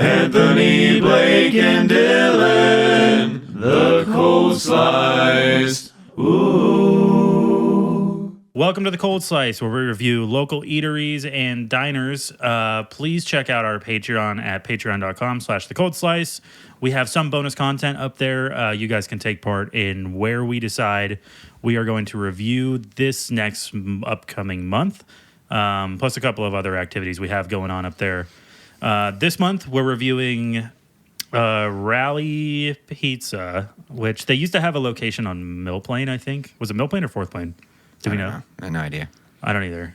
Anthony, Blake, and Dylan, the Cold Slice. Ooh. Welcome to the Cold Slice, where we review local eateries and diners. Please check out our Patreon at patreon.com/thecoldslice. We have some bonus content up there. You guys can take part in where we decide we are going to review this next upcoming month, plus a couple of other activities we have going on up there. This month, we're reviewing Rally Pizza, which they used to have a location on Mill Plain, I think. Was it Mill Plain or Fourth Plain? Do we know? I have no idea. I don't either.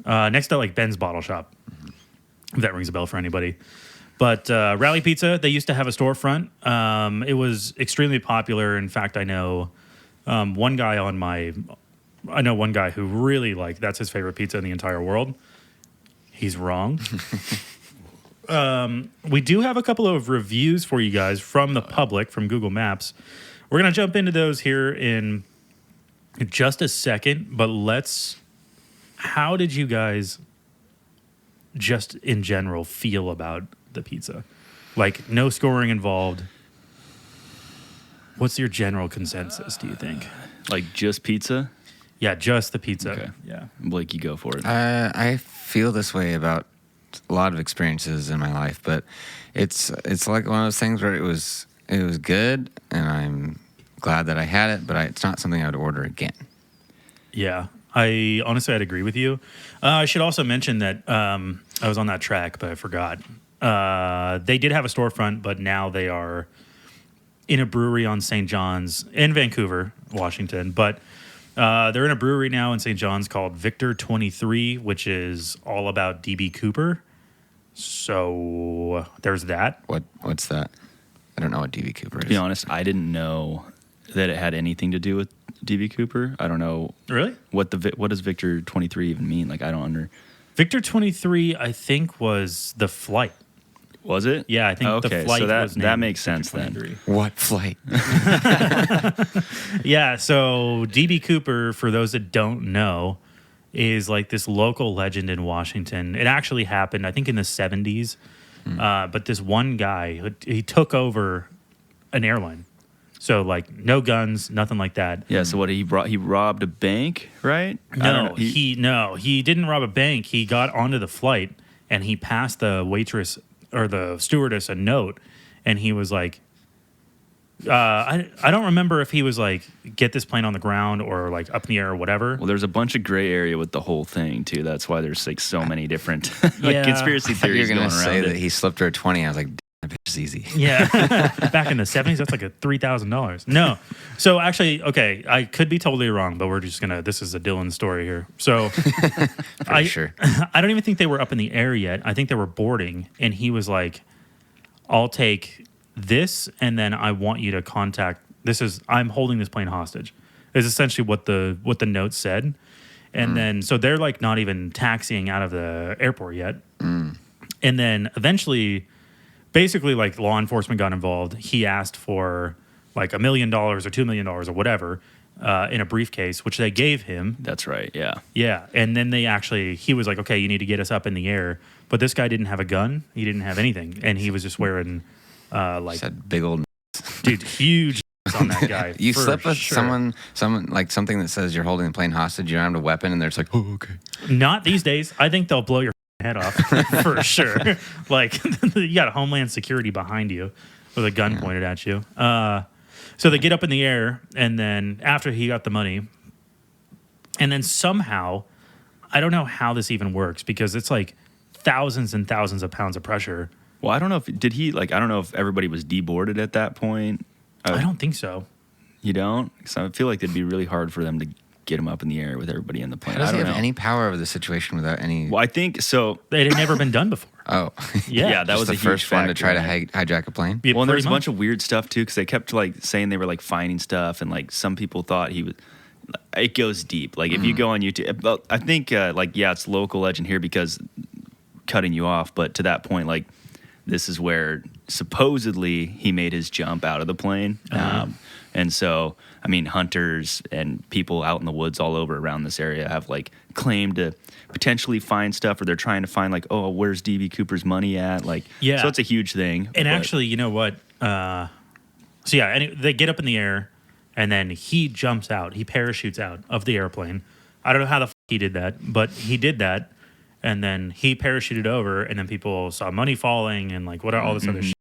Next to like Ben's Bottle Shop, if that rings a bell for anybody. But Rally Pizza, they used to have a storefront. It was extremely popular. In fact, I know one guy who really that's his favorite pizza in the entire world. He's wrong. We do have a couple of reviews for you guys from the public, from Google Maps. We're going to jump into those here in just a second, but how did you guys just in general feel about the pizza? Like, no scoring involved. What's your general consensus, do you think? Like just pizza? Yeah, just the pizza. Okay. Yeah. Blake, you go for it. I feel this way about a lot of experiences in my life, but it's like one of those things where it was good, and I'm glad that I had it, but it's not something I would order again. Yeah, I'd agree with you. I should also mention that I was on that track, but I forgot. They did have a storefront, but now they are in a brewery on St. John's in Vancouver, Washington. But they're in a brewery now in St. John's called Victor 23, which is all about DB Cooper. So there's that. What's that? I don't know what DB Cooper is. To be honest, I didn't know that it had anything to do with DB Cooper. I don't know. Really? What does Victor 23 even mean? Like, I don't Victor 23, I think, was the flight. Was it? Yeah, I think the flight so was named that makes sense Victor 23. then. What flight? Yeah, so DB Cooper, for those that don't know, is like this local legend in Washington. It actually happened, I think, in the 70s. But this one guy, he took over an airline. So, like, no guns, nothing like that. Yeah, so what he robbed a bank, right? No, he didn't rob a bank. He got onto the flight, and he passed the waitress or the stewardess a note, and he was like, I don't remember if he was like, get this plane on the ground or like up in the air or whatever. Well, there's a bunch of gray area with the whole thing too. That's why there's like so many different conspiracy theories You're going gonna around. say that he slipped her 20. I was like, that bitch is easy. Yeah, back in the 70s, that's like a $3,000. No, so actually, okay, I could be totally wrong, but we're just this is a Dylan story here. So, Sure. I don't even think they were up in the air yet. I think they were boarding, and he was like, "I'll take this, and then I want you to contact. I'm holding this plane hostage." Is essentially what the note said, and then so they're like not even taxiing out of the airport yet, and then eventually, basically like law enforcement got involved. He asked for like $1 million or $2 million or whatever in a briefcase, which they gave him. That's right. Yeah. Yeah, and then he was like, "Okay, you need to get us up in the air," but this guy didn't have a gun. He didn't have anything, and he was just wearing. Said big old dude, huge on that guy. You slip with someone like something that says you're holding the plane hostage, you don't have a weapon, and they're just like, oh, okay. Not these days. I think they'll blow your head off for sure. Like, you got a Homeland Security behind you with a gun pointed at you. So they get up in the air, and then after he got the money, and then somehow, I don't know how this even works, because it's like thousands and thousands of pounds of pressure. Well, I don't know if I don't know if everybody was deboarded at that point. I don't think so. You don't? So I feel like it'd be really hard for them to get him up in the air with everybody in the plane. How does he have any power over the situation without any? Well, I think so. It had never been done before. Oh, yeah, that was the a huge first one to try factor, to hijack a plane. Yeah, well, and there was pretty a bunch much. of weird stuff too, because they kept like saying they were like finding stuff, and like some people thought he was. It goes deep. Like if you go on YouTube, I think it's local legend here because cutting you off, but to that point, like this is where supposedly he made his jump out of the plane. And so, I mean, hunters and people out in the woods all over around this area have like claimed to potentially find stuff, or they're trying to find like, oh, where's DB Cooper's money at? Like, Yeah. So it's a huge thing. And actually, you know what? So yeah, and they get up in the air, and then he jumps out. He parachutes out of the airplane. I don't know how the he did that, but he did that, and then he parachuted over, and then people saw money falling and like what all this other shit.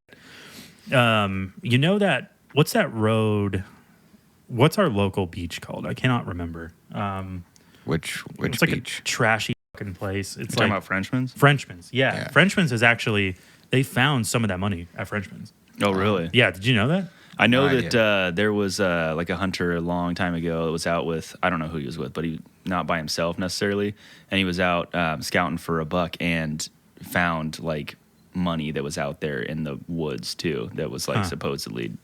You know that what's that road? What's our local beach called? I cannot remember. Which It's like beach? a trashy fucking place. It's Talking like about Frenchman's? Frenchman's. Yeah. Yeah. Frenchman's is actually they found some of that money at Frenchman's. Oh, really? Yeah, did you know that? I know No that there was like a hunter a long time ago that was out with, I don't know who he was with, but he not by himself necessarily. And he was out scouting for a buck and found like money that was out there in the woods too. That was like supposedly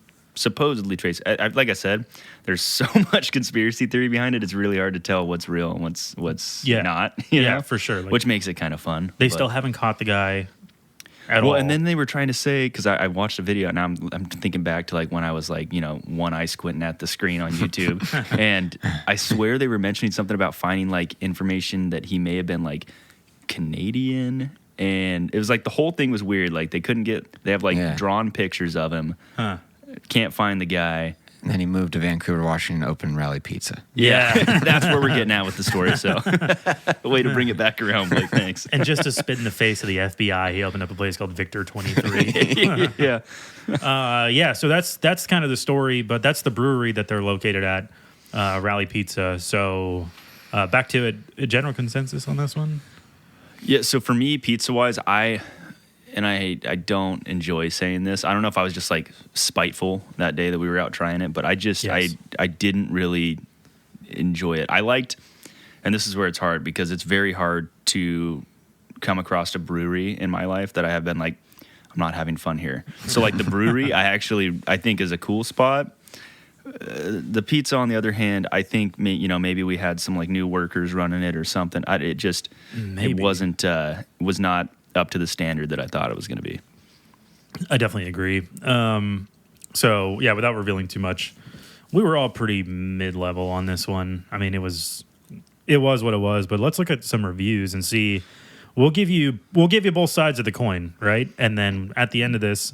traced. Like I said, there's so much conspiracy theory behind it. It's really hard to tell what's real and what's not. You know? For sure. Like, Which makes it kind of fun. they but- still haven't caught the guy at all. Well, and then they were trying to say, because I watched a video, and I'm thinking back to like when I was like, you know, one eye squinting at the screen on YouTube, and I swear they were mentioning something about finding like information that he may have been like Canadian, and it was like the whole thing was weird. Like they have like drawn pictures of him, can't find the guy. And then he moved to Vancouver, Washington, opened Rally Pizza. Yeah. That's where we're getting at with the story. So, a way to bring it back around, Blake. Thanks. And just to spit in the face of the FBI, he opened up a place called Victor 23. Yeah. Yeah, so that's kind of the story, but that's the brewery that they're located at, Rally Pizza. So back to it, a general consensus on this one? Yeah. So for me, pizza wise, I don't enjoy saying this. I don't know if I was just like spiteful that day that we were out trying it, but I just I didn't really enjoy it. I liked, and this is where it's hard because it's very hard to come across a brewery in my life that I have been like, I'm not having fun here. So like the brewery, I think is a cool spot. The pizza, on the other hand, I think maybe we had some like new workers running it or something. It was not up to the standard that I thought it was going to be. I definitely agree. So yeah, without revealing too much, we were all pretty mid-level on this one. I mean, it was what it was. But let's look at some reviews and see. We'll give you both sides of the coin, right? And then at the end of this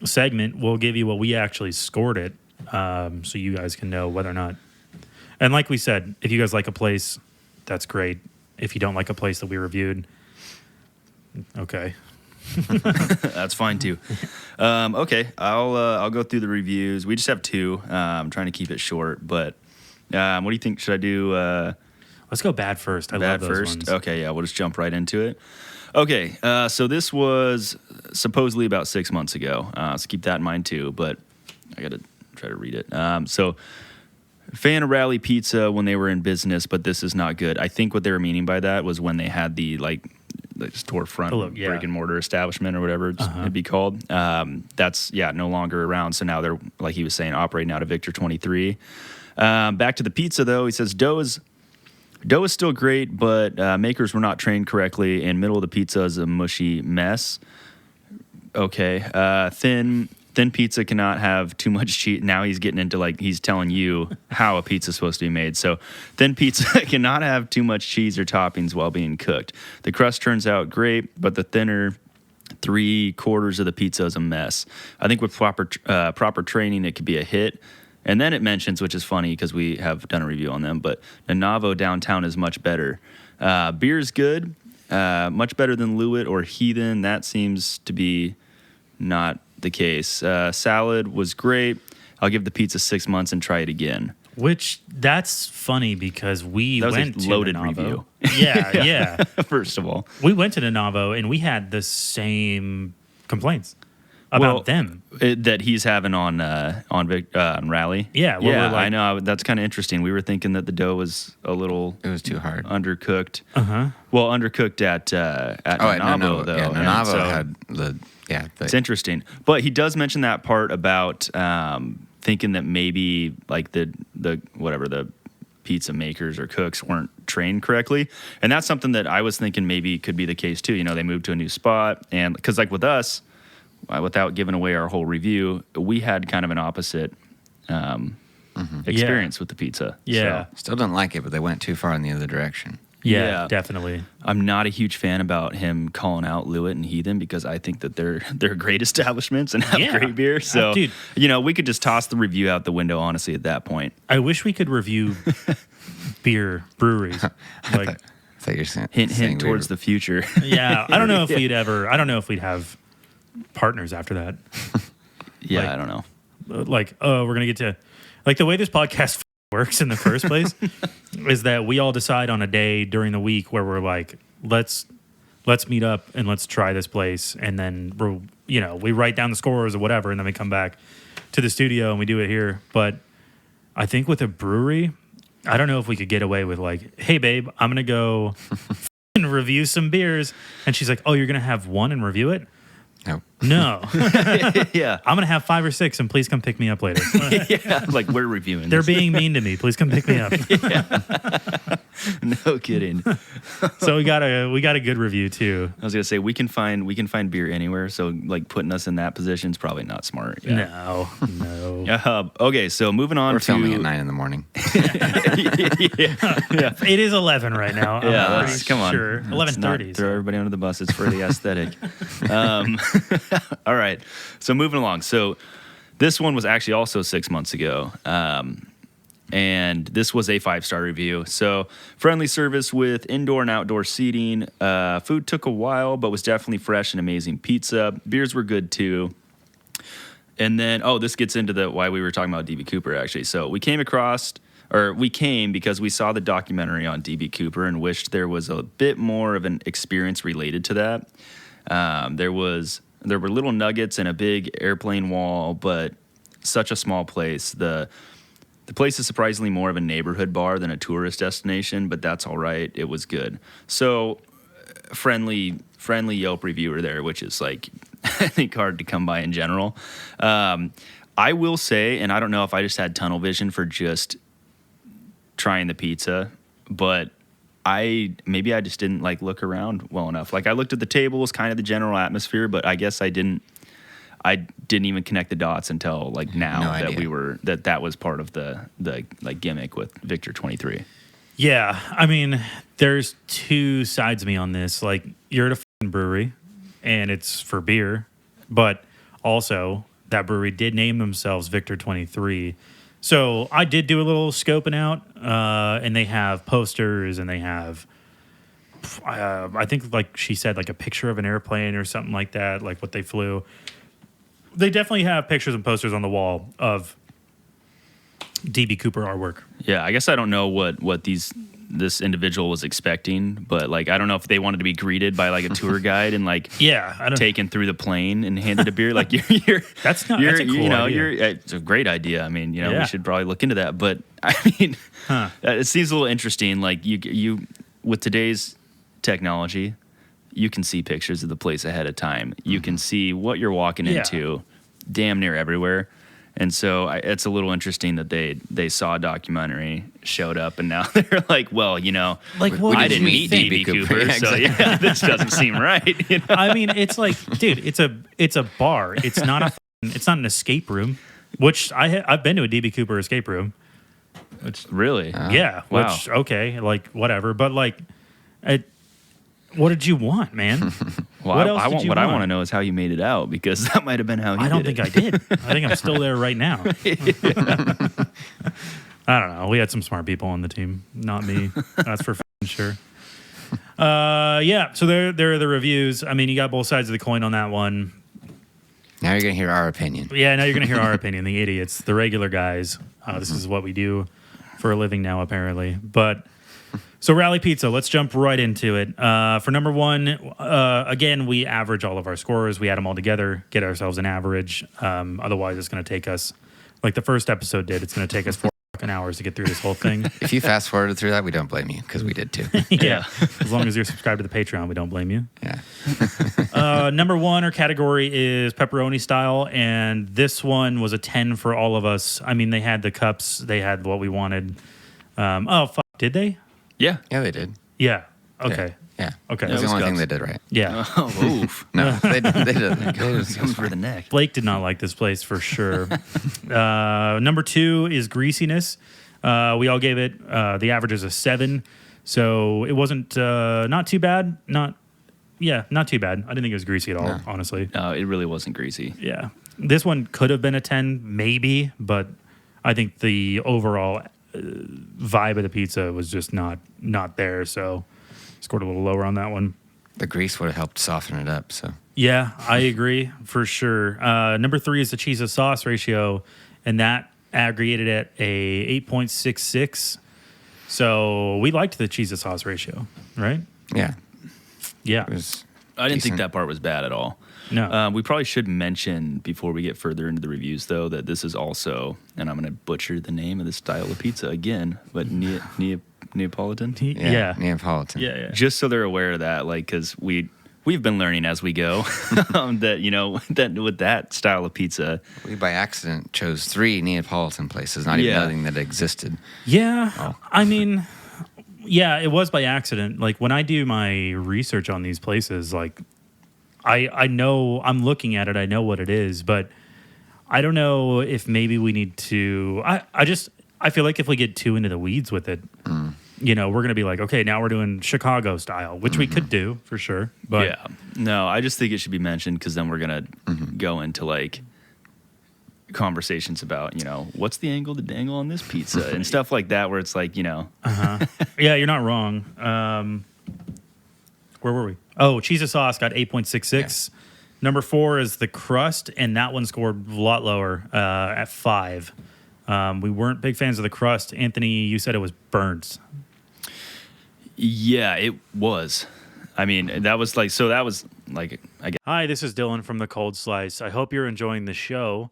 segment, we'll give you what we actually scored it, so you guys can know whether or not. And like we said, if you guys like a place, that's great. If you don't like a place that we reviewed, okay. That's fine too. Okay, I'll go through the reviews. We just have two. I'm trying to keep it short, but what do you think? Should I do Let's go bad first. I bad love those first? ones. Okay, yeah, we'll just jump right into it. Okay, so this was supposedly about 6 months ago. So keep that in mind too. But I got to try to read it. So. Fan of Rally Pizza when they were in business, but this is not good. I think what they were meaning by that was when they had the storefront brick and mortar establishment or whatever it'd be called. That's no longer around. So now they're, like he was saying, operating out of Victor 23. Back to the pizza though, he says dough is still great, but makers were not trained correctly, and middle of the pizza is a mushy mess. Okay, Thin pizza cannot have too much cheese. Now he's getting into he's telling you how a pizza's supposed to be made. So thin pizza cannot have too much cheese or toppings while being cooked. The crust turns out great, but the thinner 3/4 of the pizza is a mess. I think with proper training, it could be a hit. And then it mentions, which is funny because we have done a review on them, but Nanaimo downtown is much better. Beer's good, much better than Lewitt or Heathen. That seems to be not the case. Salad was great. I'll give the pizza 6 months and try it again. Which that's funny because we that was went a to loaded Nanaimo. review. Yeah. First of all, we went to Nanaimo and we had the same complaints about them that he's having on Rally. Yeah, we're like, I know. That's kind of interesting. We were thinking that the dough was it was too hard, undercooked. Well, undercooked at Nanaimo though. Yeah, Nanaimo so had it's interesting, but he does mention that part about thinking that maybe like the pizza makers or cooks weren't trained correctly, and that's something that I was thinking maybe could be the case too. They moved to a new spot, and because like with us, without giving away our whole review, we had kind of an opposite experience with the pizza. Yeah. So, Still don't like it, but they went too far in the other direction. Yeah, Yeah. definitely. I'm not a huge fan about him calling out Lewitt and Heathen because I think that they're great establishments and have Yeah. great beer. So, Dude. we could just toss the review out the window, honestly, at that point. I wish we could review beer breweries. Like, I thought you were saying, Hint towards the future. yeah, I don't know if we'd ever. I don't know if we'd have partners after that. Yeah, Like- I don't know. Like, oh, we're gonna get to like the way this podcast works in the first place is that we all decide on a day during the week where we're like, let's meet up and let's try this place, and then we write down the scores or whatever, and then we come back to the studio and we do it here. But I think with a brewery, I don't know if we could get away with like, hey babe, I'm gonna go and review some beers, and she's like, oh, you're gonna have one and review it? Nope. No. Yeah. I'm going to have 5 or 6 and please come pick me up later. Yeah. Like, we're reviewing They're this. being mean to me. Please come pick me up. No kidding. So we got a good review too. I was gonna say we can find beer anywhere. So like putting us in that position is probably not smart. Yeah. No. Okay, so moving on We're to filming at 9 in the morning. It is 11 right now. Yeah, I'm let's- pretty come on. sure. Let's not 11:30. throw everybody under the bus. It's for the aesthetic. All right. So moving along. So this one was actually also 6 months ago. And this was a 5-star review. So friendly service with indoor and outdoor seating. Food took a while, but was definitely fresh and amazing pizza. Beers were good too. And then, this gets into why we were talking about DB Cooper, actually. So we came because we saw the documentary on DB Cooper and wished there was a bit more of an experience related to that. There were little nuggets and a big airplane wall, but such a small place. The place is surprisingly more of a neighborhood bar than a tourist destination, but that's all right. It was good. So friendly Yelp reviewer there, which is like, I think hard to come by in general. I will say, and I don't know if I just had tunnel vision for just trying the pizza, but I just didn't like look around well enough. Like I looked at the tables, kind of the general atmosphere, but I guess I didn't even connect the dots until like now No idea. that was part of the like gimmick with Victor 23. Yeah. I mean, there's two sides of me on this. Like, you're at a fucking brewery and it's for beer, but also that brewery did name themselves Victor 23. So I did do a little scoping out, and they have posters and they have, I think like she said, like a picture of an airplane or something like that, like what they flew. They definitely have pictures and posters on the wall of DB Cooper artwork. Yeah, I guess I don't know what this individual was expecting, but like I don't know if they wanted to be greeted by like a tour guide and like Yeah, I don't. taken through the plane and handed a beer. Like you're That's a cool idea. it's a great idea. I mean, Yeah. we should probably look into that. But I mean, it seems a little interesting. Like you with today's technology, you can see pictures of the place ahead of time. You can see what you're walking Yeah. into damn near everywhere. And so it's a little interesting that they saw a documentary, showed up, and now they're like, well, Like, what I did didn't you meet think? DB Cooper. Cooper, so yeah, this doesn't seem right. You know? I mean, it's like, dude, it's a bar. It's not it's not an escape room. Which I've been to a DB Cooper escape room. Which Really? yeah, wow. which okay, like whatever. But like, what did you want, man? Well, what else did you what I want? want to know is how you made it out, because that might have been how you I don't did think it. I did. I think I'm still there right now. I don't know. We had some smart people on the team, not me. That's for sure. Yeah. So there are the reviews. I mean, you got both sides of the coin on that one. Now you're going to hear our opinion. Yeah. Now you're gonna hear our opinion. The idiots, the regular guys. This is what we do for a living now, apparently. But so Rally Pizza. Let's jump right into it. For number one, again, we average all of our scores. We add them all together, get ourselves an average. Otherwise, it's going to take us, like the first episode did, it's going to take us 4 fucking hours to get through this whole thing. If you fast forwarded through that, we don't blame you because we did too. Yeah. As long as you're subscribed to the Patreon, we don't blame you. Yeah. Number one, our category is pepperoni style, and this one was a 10 for all of us. I mean, they had the cups, they had what we wanted. Did they? Yeah. Yeah, they did. Yeah. Okay. Yeah. Okay. It was Yeah, the it was only thing Cubs. they did right. Yeah. Oh, oof. No, they did. Comes for the neck. Blake did not like this place for sure. Number 2 is greasiness. We all gave it, the average is a 7. So it wasn't, not too bad. Not too bad. I didn't think it was greasy at all, No. honestly. No, it really wasn't greasy. Yeah. This one could have been a 10, maybe, but I think the overall vibe of the pizza was just not there. So scored a little lower on that one. The grease would have helped soften it up. So Yeah, I agree for sure. Number 3 is the cheese to sauce ratio, and that aggregated at a 8.66. So we liked the cheese to sauce ratio, right? yeah, Yeah. it was. I didn't think decent. that part was bad at all. No. We probably should mention before we get further into the reviews, though, that this is also, and I'm going to butcher the name of the style of pizza again, but Neapolitan. Yeah. Neapolitan. Yeah. Just so they're aware of that, like, because we've been learning as we go that that with that style of pizza, We by accident chose 3 Neapolitan places, not even Yeah. knowing that it existed. Yeah. Oh. I mean, yeah, it was by accident. Like when I do my research on these places, like I know I'm looking at it, I know what it is, but I don't know if maybe we need to. I feel like if we get too into the weeds with it, we're going to be like, okay, now we're doing Chicago style, which we could do for sure. But yeah, no, I just think it should be mentioned because then we're gonna go into like conversations about what's the angle to dangle on this pizza and stuff like that, where it's like yeah, you're not wrong. Where were we? Oh, cheese and sauce got 8.66. Number 4 is the crust, and that one scored a lot lower at 5. We weren't big fans of the crust. Anthony, you said it was burnt. yeah, it was. I mean, that was like I guess. Hi, this is Dylan from The Cold Slice. I hope you're enjoying the show.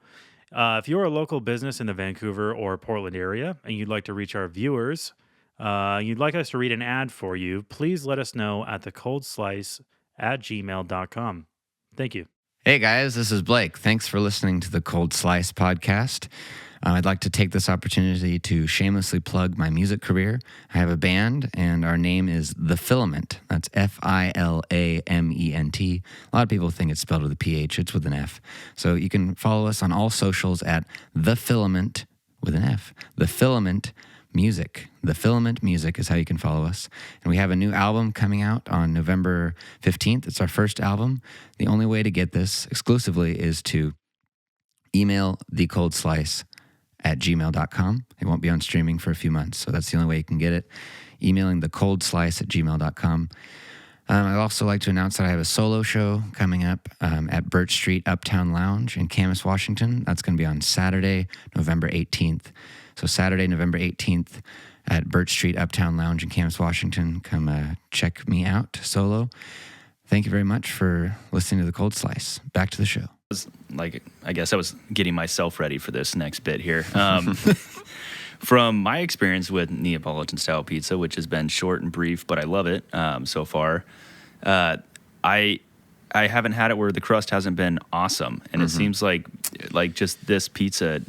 If you're a local business in the Vancouver or Portland area and you'd like to reach our viewers, you'd like us to read an ad for you, please let us know at thecoldslice@gmail.com. Thank you. Hey guys, this is Blake. Thanks for listening to the Cold Slice podcast. I'd like to take this opportunity to shamelessly plug my music career. I have a band, and our name is The Filament. That's Filament. A lot of people think it's spelled with a PH. It's with an F. So you can follow us on all socials at The Filament with an F. The Filament Music. The Filament Music is how you can follow us. And we have a new album coming out on November 15th. It's our first album. The only way to get this exclusively is to email thecoldslice@gmail.com. It won't be on streaming for a few months, so that's the only way you can get it. Emailing thecoldslice@gmail.com. I'd also like to announce that I have a solo show coming up at Birch Street Uptown Lounge in Camas, Washington. That's going to be on Saturday, November 18th. So Saturday, November 18th at Birch Street Uptown Lounge in Camas, Washington. Come check me out solo. Thank you very much for listening to The Cold Slice. Back to the show. I guess I was getting myself ready for this next bit here. From my experience with Neapolitan style pizza, which has been short and brief, but I love it so far. I haven't had it where the crust hasn't been awesome, and it seems like just this pizza.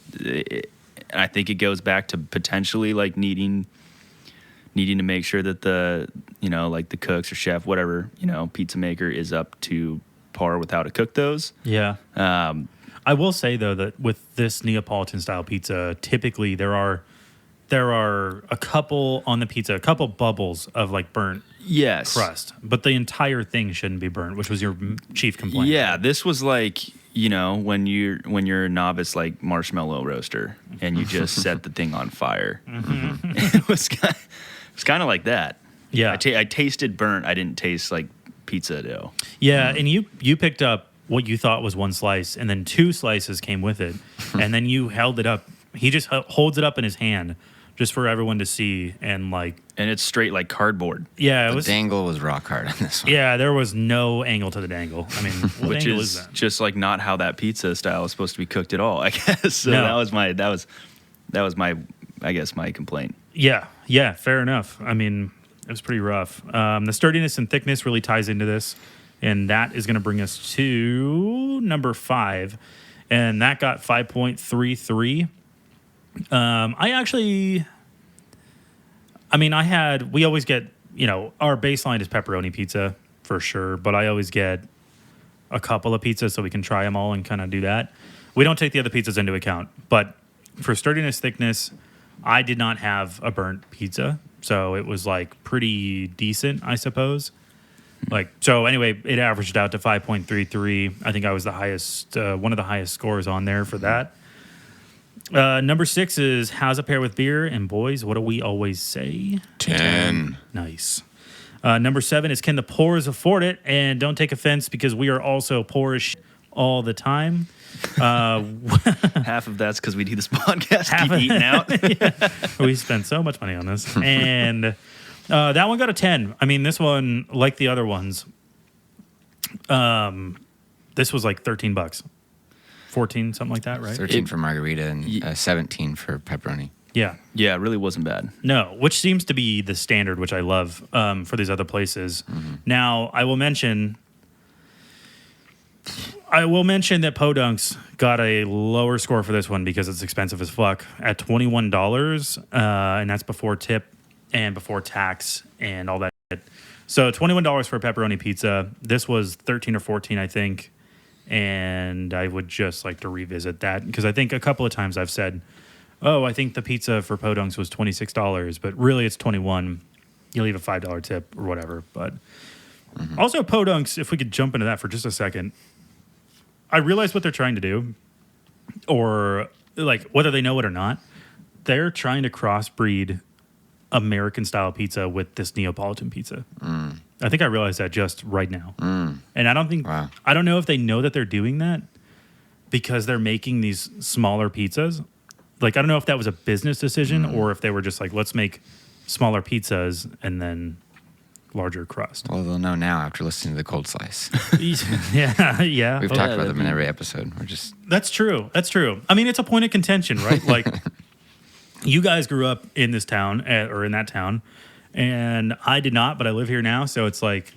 I think it goes back to potentially like needing to make sure that the the cooks or chef, whatever pizza maker is up to par with how to cook those. Yeah. I will say though that with this Neapolitan style pizza, typically there are a couple on the pizza, a couple bubbles of like burnt Yes. crust, but the entire thing shouldn't be burnt, which was your chief complaint. Yeah, this was like when you're a novice like marshmallow roaster and you just set the thing on fire. It was kind of like that. Yeah. I tasted burnt. I didn't taste like pizza dough. Yeah, and you picked up what you thought was one slice, and then 2 slices came with it, and then you held it up. He just holds it up in his hand just for everyone to see, and it's straight like cardboard. Yeah, it The was. dangle was rock hard on this one. Yeah, there was no angle to the dangle. I mean, what Which angle is is that? just like not how that pizza style is supposed to be cooked at all, I guess. So No. that was my I guess my complaint. Yeah, fair enough. I mean, it was pretty rough. The sturdiness and thickness really ties into this, and that is going to bring us to number 5, and that got 5.33. We always get, our baseline is pepperoni pizza for sure, but I always get a couple of pizzas so we can try them all and kind of do that. We don't take the other pizzas into account, but for sturdiness, thickness, I did not have a burnt pizza, so it was like pretty decent, I suppose. So anyway, it averaged out to 5.33. I think I was the highest, one of the highest scores on there for that. Number 6 is how's it pair with beer? And boys, what do we always say? 10. Nice. Number 7 is can the poors afford it? And don't take offense because we are also poor as shit all the time. Half of that's because we do this podcast, keep eating out. Yeah. We spend so much money on this. And that one got a 10. I mean, this one, like the other ones, this was like $13. 14, something like that, right? 13 for margarita and 17 for pepperoni. Yeah. Yeah, it really wasn't bad. No, which seems to be the standard, which I love for these other places. Mm-hmm. Now, I will mention that Podunks got a lower score for this one because it's expensive as fuck at $21, and that's before tip and before tax and all that shit. So $21 for a pepperoni pizza. This was 13 or 14, I think. And I would just like to revisit that because I think a couple of times I've said, oh, I think the pizza for Podunks was $26, but really it's 21. You leave a $5 tip or whatever. But also Podunks, if we could jump into that for just a second, I realize what they're trying to do, or like whether they know it or not, they're trying to crossbreed American style pizza with this Neapolitan pizza. I think I realized that just right now. And I don't think, I don't know if they know that they're doing that because they're making these smaller pizzas. Like, I don't know if that was a business decision or if they were just like, let's make smaller pizzas and then larger crust. Well, they'll know now after listening to the Cold Slice. Yeah. We've talked about them in every episode. We're just... That's true. I mean, it's a point of contention, right? Like, you guys grew up in this town or in that town. And I did not, but I live here now, so it's like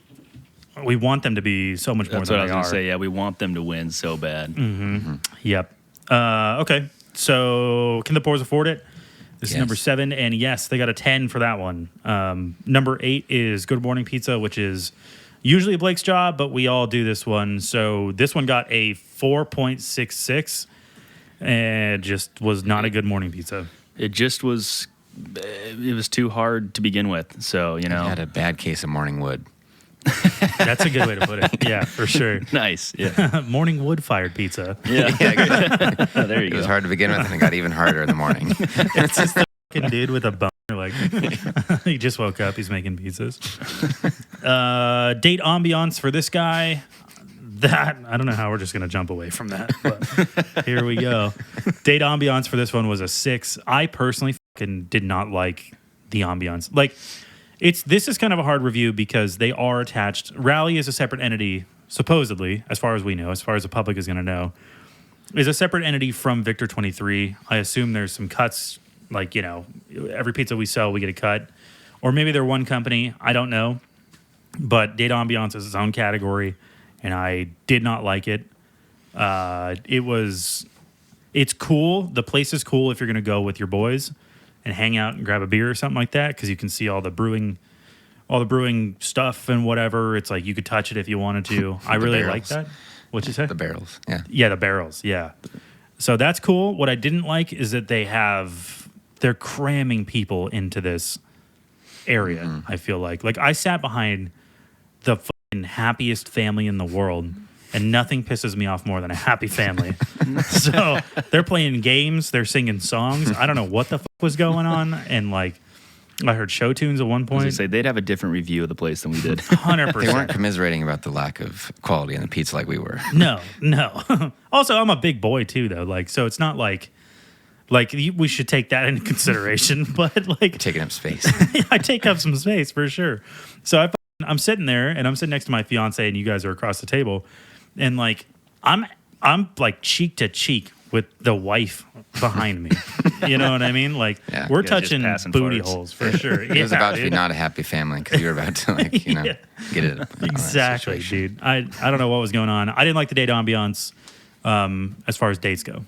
we want them to be so much more That's than what I was they going are. to say. Yeah, we want them to win so bad. Yep. Okay, so can the poors afford it? This is Yes. number 7, and yes, they got a 10 for that one. Number 8 is Good Morning Pizza, which is usually Blake's job, but we all do this one. So this one got a 4.66, and just was not a good morning pizza. It just was... It was too hard to begin with, so I had a bad case of morning wood. That's a good way to put it. Yeah, for sure. Nice. Yeah. Morning wood-fired pizza. Yeah. There you It go. was hard to begin with, and it got even harder in the morning. It's just the fucking dude with a bummer. Like, he just woke up. He's making pizzas. Date ambiance for this guy. That, I don't know how we're just going to jump away from that, but here we go. Date ambiance for this one was a 6. I personally fucking did not like the ambiance. Like, this is kind of a hard review because they are attached. Rally is a separate entity, supposedly, as far as we know, as far as the public is going to know, is a separate entity from Victor 23. I assume there's some cuts, like, every pizza we sell, we get a cut. Or maybe they're one company. I don't know. But Date ambiance is its own category. And I did not like it. It's cool. The place is cool if you're going to go with your boys and hang out and grab a beer or something like that, because you can see all the brewing stuff and whatever. It's like you could touch it if you wanted to. I really like that. What'd you say? The barrels, yeah. Yeah, the barrels, yeah. So that's cool. What I didn't like is that they're cramming people into this area, I feel like. Like, I sat behind the happiest family in the world, and nothing pisses me off more than a happy family. So they're playing games, they're singing songs. I don't know what the fuck was going on, and like I heard show tunes at one I was point. gonna say they'd have a different review of the place than we did. 100%. They weren't commiserating about the lack of quality in the pizza like we were. No. Also, I'm a big boy too, though. Like, so it's not like we should take that into consideration. But like, Taking up space. I take up some space for sure. So I'm sitting there, and I'm sitting next to my fiance, and you guys are across the table, and like I'm like cheek to cheek with the wife behind me. You know what I mean? Like, Yeah. we're You guys just touching passing booty farts. holes for sure. It was about to be dude. not a happy family because you were about to get it. Out of that Exactly, situation. dude. I don't know what was going on. I didn't like the date ambiance as far as dates go.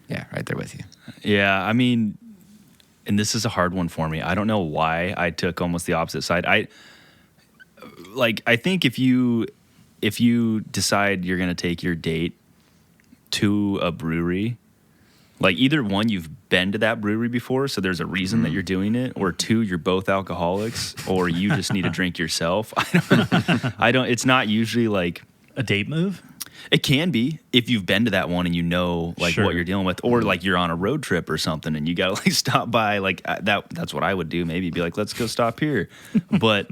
Yeah, right there with you. Yeah, I mean, and this is a hard one for me. I don't know why I took almost the opposite side. I think if you decide you're going to take your date to a brewery, like either one, you've been to that brewery before, so there's a reason that you're doing it, or two, you're both alcoholics, or you just need to drink yourself. I don't. It's not usually like A date move? it can be if you've been to that one and you know like Sure. what you're dealing with, or like you're on a road trip or something and you got to like stop by. Like that's what I would do. Maybe be like, let's go stop here. But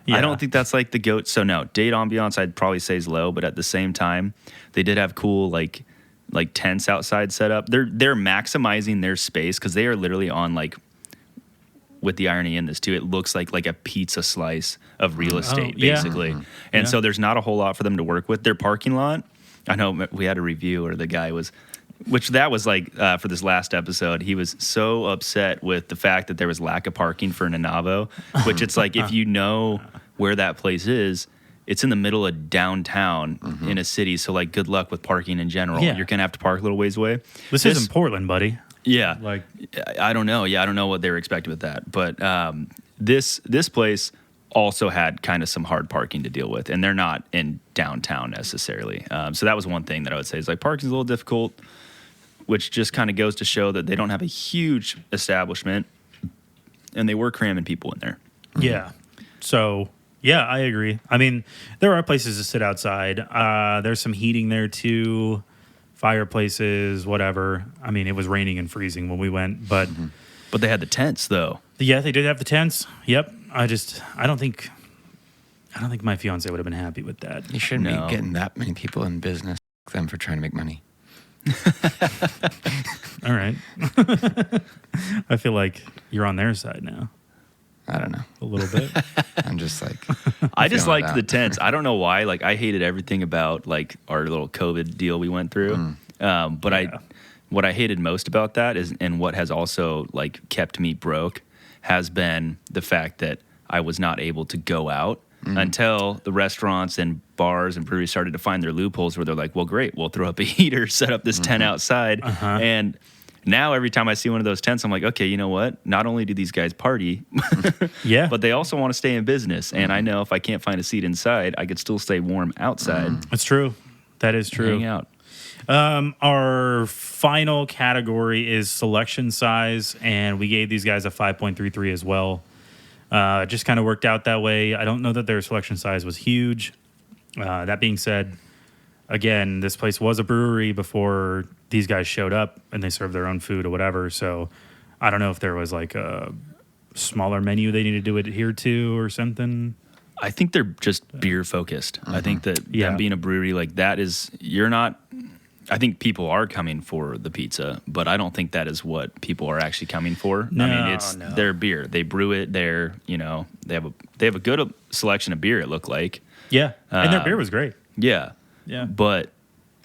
Yeah. I don't think that's like the goat. So no, date ambiance I'd probably say is low, but at the same time, they did have cool like tents outside set up. They're maximizing their space because they are literally on like, with the irony in this too, it looks like a pizza slice of real estate yeah. basically. And Yeah. so there's not a whole lot for them to work with. Their parking lot, I know we had a review where the guy was, which that was like for this last episode, he was so upset with the fact that there was lack of parking for Nanaimo, which it's like if you know where that place is, it's in the middle of downtown in a city. So like good luck with parking in general. Yeah. You're going to have to park a little ways away. This isn't Portland, buddy. Yeah. Like, I don't know. Yeah, I don't know what they were expecting with that. But this place also had kind of some hard parking to deal with, and they're not in downtown necessarily. So that was one thing that I would say is like parking's a little difficult, which just kind of goes to show that they don't have a huge establishment, and they were cramming people in there. yeah. So, yeah, I agree. I mean, there are places to sit outside. There's some heating there, too. Fireplaces, whatever. I mean, it was raining and freezing when we went, but But they had the tents though. yeah, they did have the tents. Yep. I don't think my fiance would have been happy with that. You shouldn't No. be getting that many people in business. F them for trying to make money. All right. I feel like you're on their side now I don't know. a little bit. I'm just like, I just feeling liked it the out. tents. I don't know why. Like I hated everything about like our little COVID deal we went through. But what I hated most about that is, and what has also like kept me broke, has been the fact that I was not able to go out until the restaurants and bars and breweries started to find their loopholes where they're like, well, great, we'll throw up a heater, set up this tent outside. And now every time I see one of those tents, I'm like, okay, you know what? Not only do these guys party, Yeah. but they also want to stay in business. And I know if I can't find a seat inside, I could still stay warm outside. That's true. That is true. Hang out. Our final category is selection size, and we gave these guys a 5.33 as well. It just kind of worked out that way. I don't know that their selection size was huge. That being said, again, this place was a brewery before these guys showed up, and they served their own food or whatever. So I don't know if there was like a smaller menu they needed to adhere to or something. I think they're just beer focused. I think that Yeah. them being a brewery like that is, you're not, I think people are coming for the pizza, but I don't think that is what people are actually coming for. I mean, it's No. their beer. They brew it. They have a good selection of beer, it looked like. Yeah, and their beer was great. Yeah. Yeah. But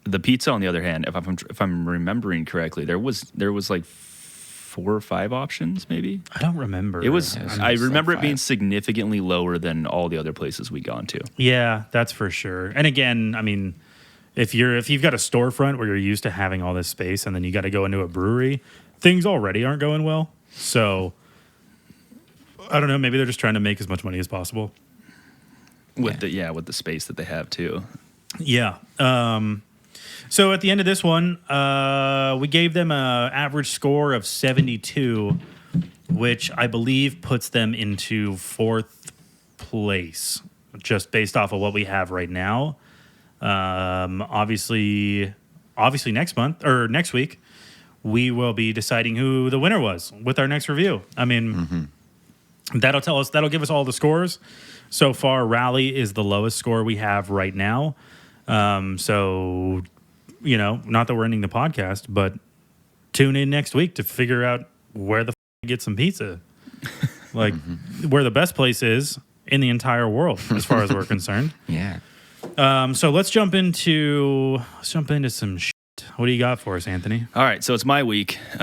the pizza, on the other hand, if I'm remembering correctly, there was like 4 or 5 options, maybe. I don't remember. It was. Yeah, it was I like remember it 5. being significantly lower than all the other places we gone to. Yeah, that's for sure. And again, I mean, if you've got a storefront where you're used to having all this space, and then you got to go into a brewery, things already aren't going well. So I don't know. Maybe they're just trying to make as much money as possible. With the space that they have too. Yeah. So at the end of this one, we gave them an average score of 72, which I believe puts them into 4th place, just based off of what we have right now. Obviously next month or next week, we will be deciding who the winner was with our next review. I mean, that'll give us all the scores. So far, Rally is the lowest score we have right now. So, you know, not that we're ending the podcast, but tune in next week to figure out where the to get some pizza. Like, where the best place is in the entire world, as far as we're concerned. Yeah. So let's jump into some shit. What do you got for us, Anthony? All right, so it's my week. What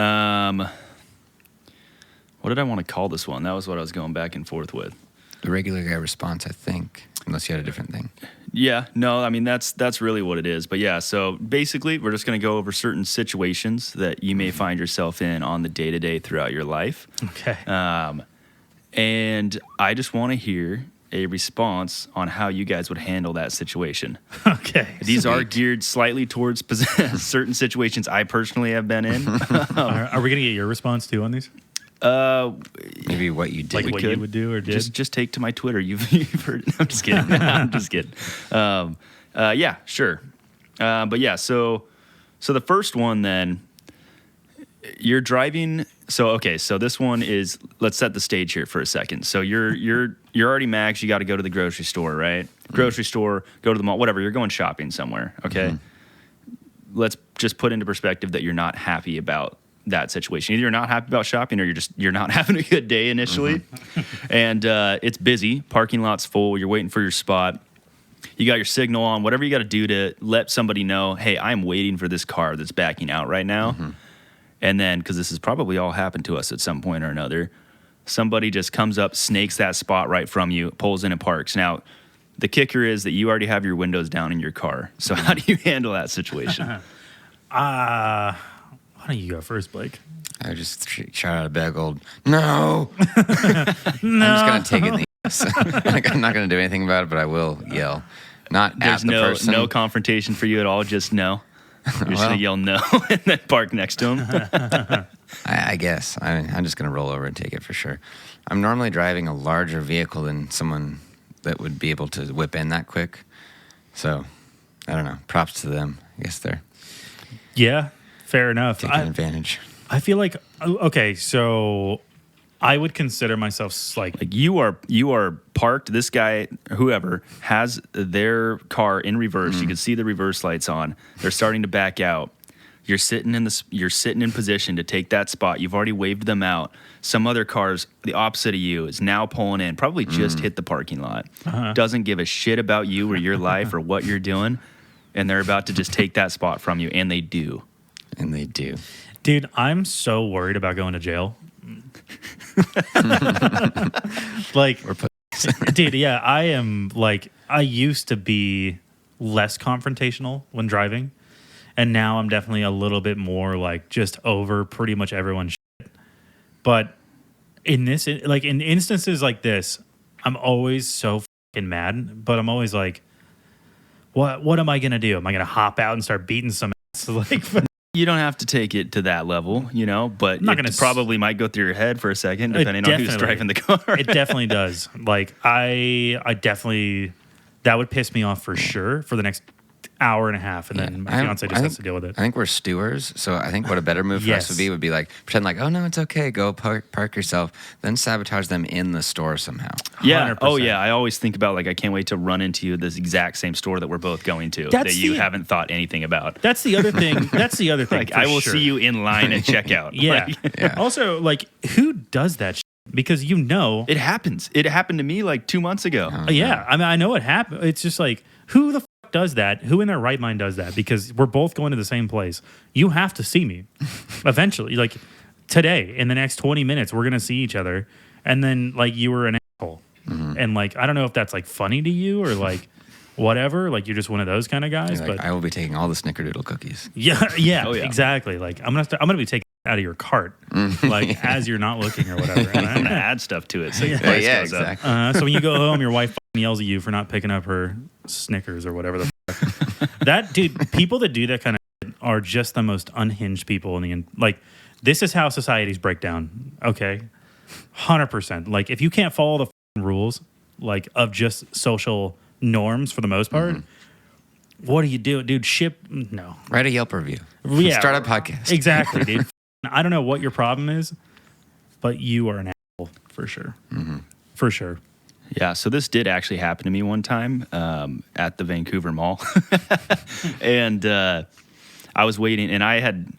did I want to call this one? That was what I was going back and forth with. the regular guy response, I think, unless you had a different thing. Yeah, no, I mean that's really what it is. But yeah, so basically we're just going to go over certain situations that you may find yourself in on the day-to-day throughout your life. Okay. And I just want to hear a response on how you guys would handle that situation. Okay. These are geared slightly towards certain situations I personally have been in. Are we going to get your response too on these? Maybe what you did. Like what you would do or did? Just take to my Twitter. You've heard it. I'm just kidding. I'm just kidding. Yeah, sure. But yeah, so the first one then, you're driving. So this one is, let's set the stage here for a second. So you're already maxed. You got to go to the grocery store, right? Grocery store, go to the mall, whatever. You're going shopping somewhere. Okay. Let's just put into perspective that you're not happy about that situation. Either you're not happy about shopping or you're not having a good day initially. And it's busy, parking lot's full, you're waiting for your spot. You got your signal on, whatever you got to do to let somebody know, hey, I'm waiting for this car that's backing out right now. And then, because this has probably all happened to us at some point or another, somebody just comes up, snakes that spot right from you, pulls in and parks. Now, the kicker is that you already have your windows down in your car. So how do you handle that situation? Why don't you go first, Blake? I just shout out a big old, no. I'm just going to take it in the ass. Like, I'm not going to do anything about it, but I will yell. Not There's at the person. no confrontation for you at all, just no. You're just going to yell no and then park next to him. I guess. I'm just going to roll over and take it for sure. I'm normally driving a larger vehicle than someone that would be able to whip in that quick. So, I don't know. Props to them. I guess they're Yeah, fair enough. taking advantage. I feel like, okay, so I would consider myself like You are parked. This guy, whoever, has their car in reverse. You can see the reverse lights on. They're starting to back out. You're sitting in position to take that spot. You've already waved them out. Some other cars, the opposite of you, is now pulling in. Probably just hit the parking lot. Doesn't give a shit about you or your life or what you're doing, and they're about to just take that spot from you, and they do. And they do. dude, I'm so worried about going to jail. Like, dude, yeah, I am like, I used to be less confrontational when driving, and now I'm definitely a little bit more like just over pretty much everyone's shit. But in this, like in instances like this, I'm always so fucking mad, but I'm always like, what am I gonna do? Am I gonna hop out and start beating some ass? Like, You don't have to take it to that level, you know, but it probably might go through your head for a second, depending on who's driving the car. It definitely does. Like, I definitely, that would piss me off for sure for the next hour and a half, and then my fiance just has to deal with it. I think we're stewards, so I think what a better move for us would be like, pretend like, oh, no, it's okay, go park yourself, then sabotage them in the store somehow. Yeah. 100%. Oh, yeah. I always think about, like, I can't wait to run into you this exact same store that we're both going to that you haven't thought anything about. That's the other thing. That's the other thing. Like, I will see you in line at checkout. Yeah. Yeah. Also, like, who does that shit? Because you know. It happens. It happened to me like 2 months ago. Yeah. I mean, I know it happened. It's just like, who the fuck does that? Who in their right mind does that? Because we're both going to the same place. You have to see me eventually. Like, today, in the next 20 minutes, we're going to see each other. And then, like, you were an asshole. Mm-hmm. And, like, I don't know if that's, like, funny to you or, like, whatever. Like, you're just one of those kind of guys. Like, but I will be taking all the snickerdoodle cookies. Yeah, Oh, yeah. exactly. Like, I'm gonna be taking it out of your cart, like, as you're not looking or whatever. And I'm going to add stuff to it so your Yeah, price goes exactly. up. so when you go home, your wife yells at you for not picking up her Snickers or whatever the fuck. That, dude, people that do that kind of shit are just the most unhinged people in the end. Like, this is how societies break down, okay? 100%. Like, if you can't follow the fucking rules, like, of just social norms for the most part, what do you do? Dude, no. Write a Yelp review. Yeah. Start a podcast. Exactly, dude. I don't know what your problem is, but you are an asshole for sure. Mm-hmm. For sure. Yeah, so this did actually happen to me one time at the Vancouver Mall. And I was waiting, and I had,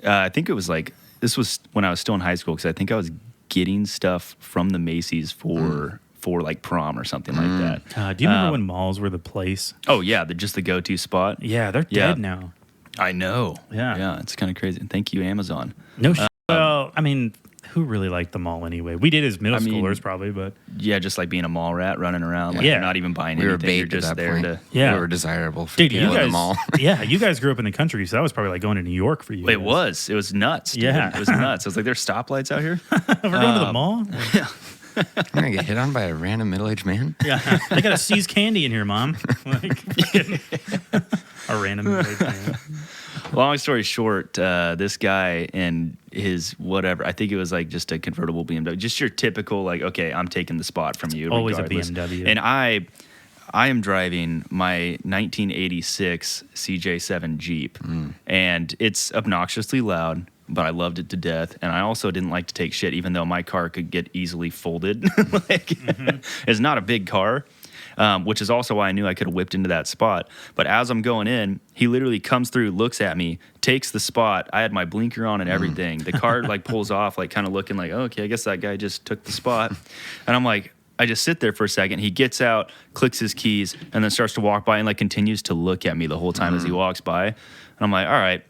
I think it was like, this was when I was still in high school, because I think I was getting stuff from the Macy's for like prom or something like that. Do you remember when malls were the place? Oh, yeah, just the go-to spot. Yeah, they're dead now. I know. Yeah. Yeah, it's kind of crazy. Thank you, Amazon. No shit. Well, I mean, who really liked the mall anyway? We did as middle I mean, schoolers probably, but Yeah, just like being a mall rat running around. Like Yeah. you're not even buying We were anything. You're bait at just that there point. to. Yeah. We were desirable for dude, people you in guys, the mall. yeah, you guys grew up in the country, so that was probably like going to New York for you. It guys. was nuts. Dude. Yeah. It was nuts. I was like, there's stoplights out here. We're going to the mall. I'm gonna get hit on by a random middle-aged man. Yeah, they got to seize candy in here, Mom. Like, a random man. Long story short, this guy and his whatever, I think it was like just a convertible BMW, just your typical like, okay, I'm taking the spot from you. Always regardless. a BMW. And I am driving my 1986 CJ7 Jeep, and it's obnoxiously loud, but I loved it to death. And I also didn't like to take shit, even though my car could get easily folded. Like, it's not a big car. Which is also why I knew I could have whipped into that spot. But as I'm going in, he literally comes through, looks at me, takes the spot. I had my blinker on and everything. The car like pulls off, like kind of looking like, oh, okay, I guess that guy just took the spot. And I'm like, I just sit there for a second. He gets out, clicks his keys, and then starts to walk by and like continues to look at me the whole time as he walks by. And I'm like, all right,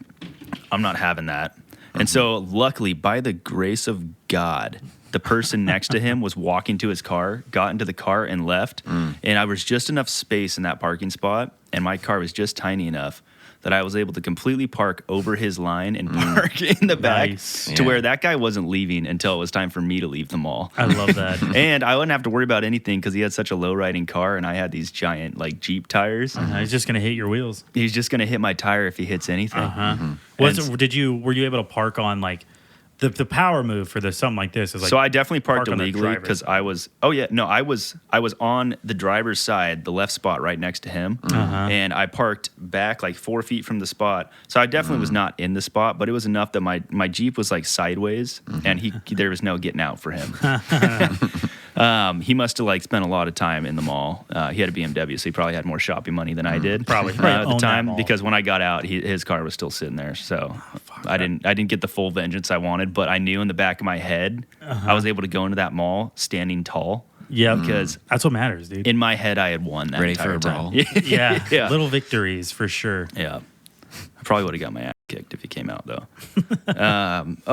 I'm not having that. And so luckily, by the grace of God, the person next to him was walking to his car, got into the car and left. And I was just enough space in that parking spot, and my car was just tiny enough that I was able to completely park over his line and park in the back Nice. to Yeah. where that guy wasn't leaving until it was time for me to leave the mall. I love that. And I wouldn't have to worry about anything because he had such a low riding car and I had these giant like Jeep tires. He's just gonna hit your wheels. He's just going to hit my tire if he hits anything. Were you able to park on like the power move for something like this? Is like So I definitely parked park on the illegally driver's because side. I was on the driver's side, the left spot right next to him, and I parked back like 4 feet from the spot. So I definitely was not in the spot, but it was enough that my Jeep was like sideways, and there was no getting out for him. He must have like spent a lot of time in the mall. He had a BMW, so he probably had more shopping money than I did Probably. at the Owned that time. mall. Because when I got out, his car was still sitting there. So I didn't get the full vengeance I wanted, but I knew in the back of my head I was able to go into that mall standing tall. Yeah, Because that's what matters, dude. in my head I had won that Ready for entire a time. brawl. yeah, Yeah. little victories for sure. Yeah. I probably would have got my ass kicked if he came out though.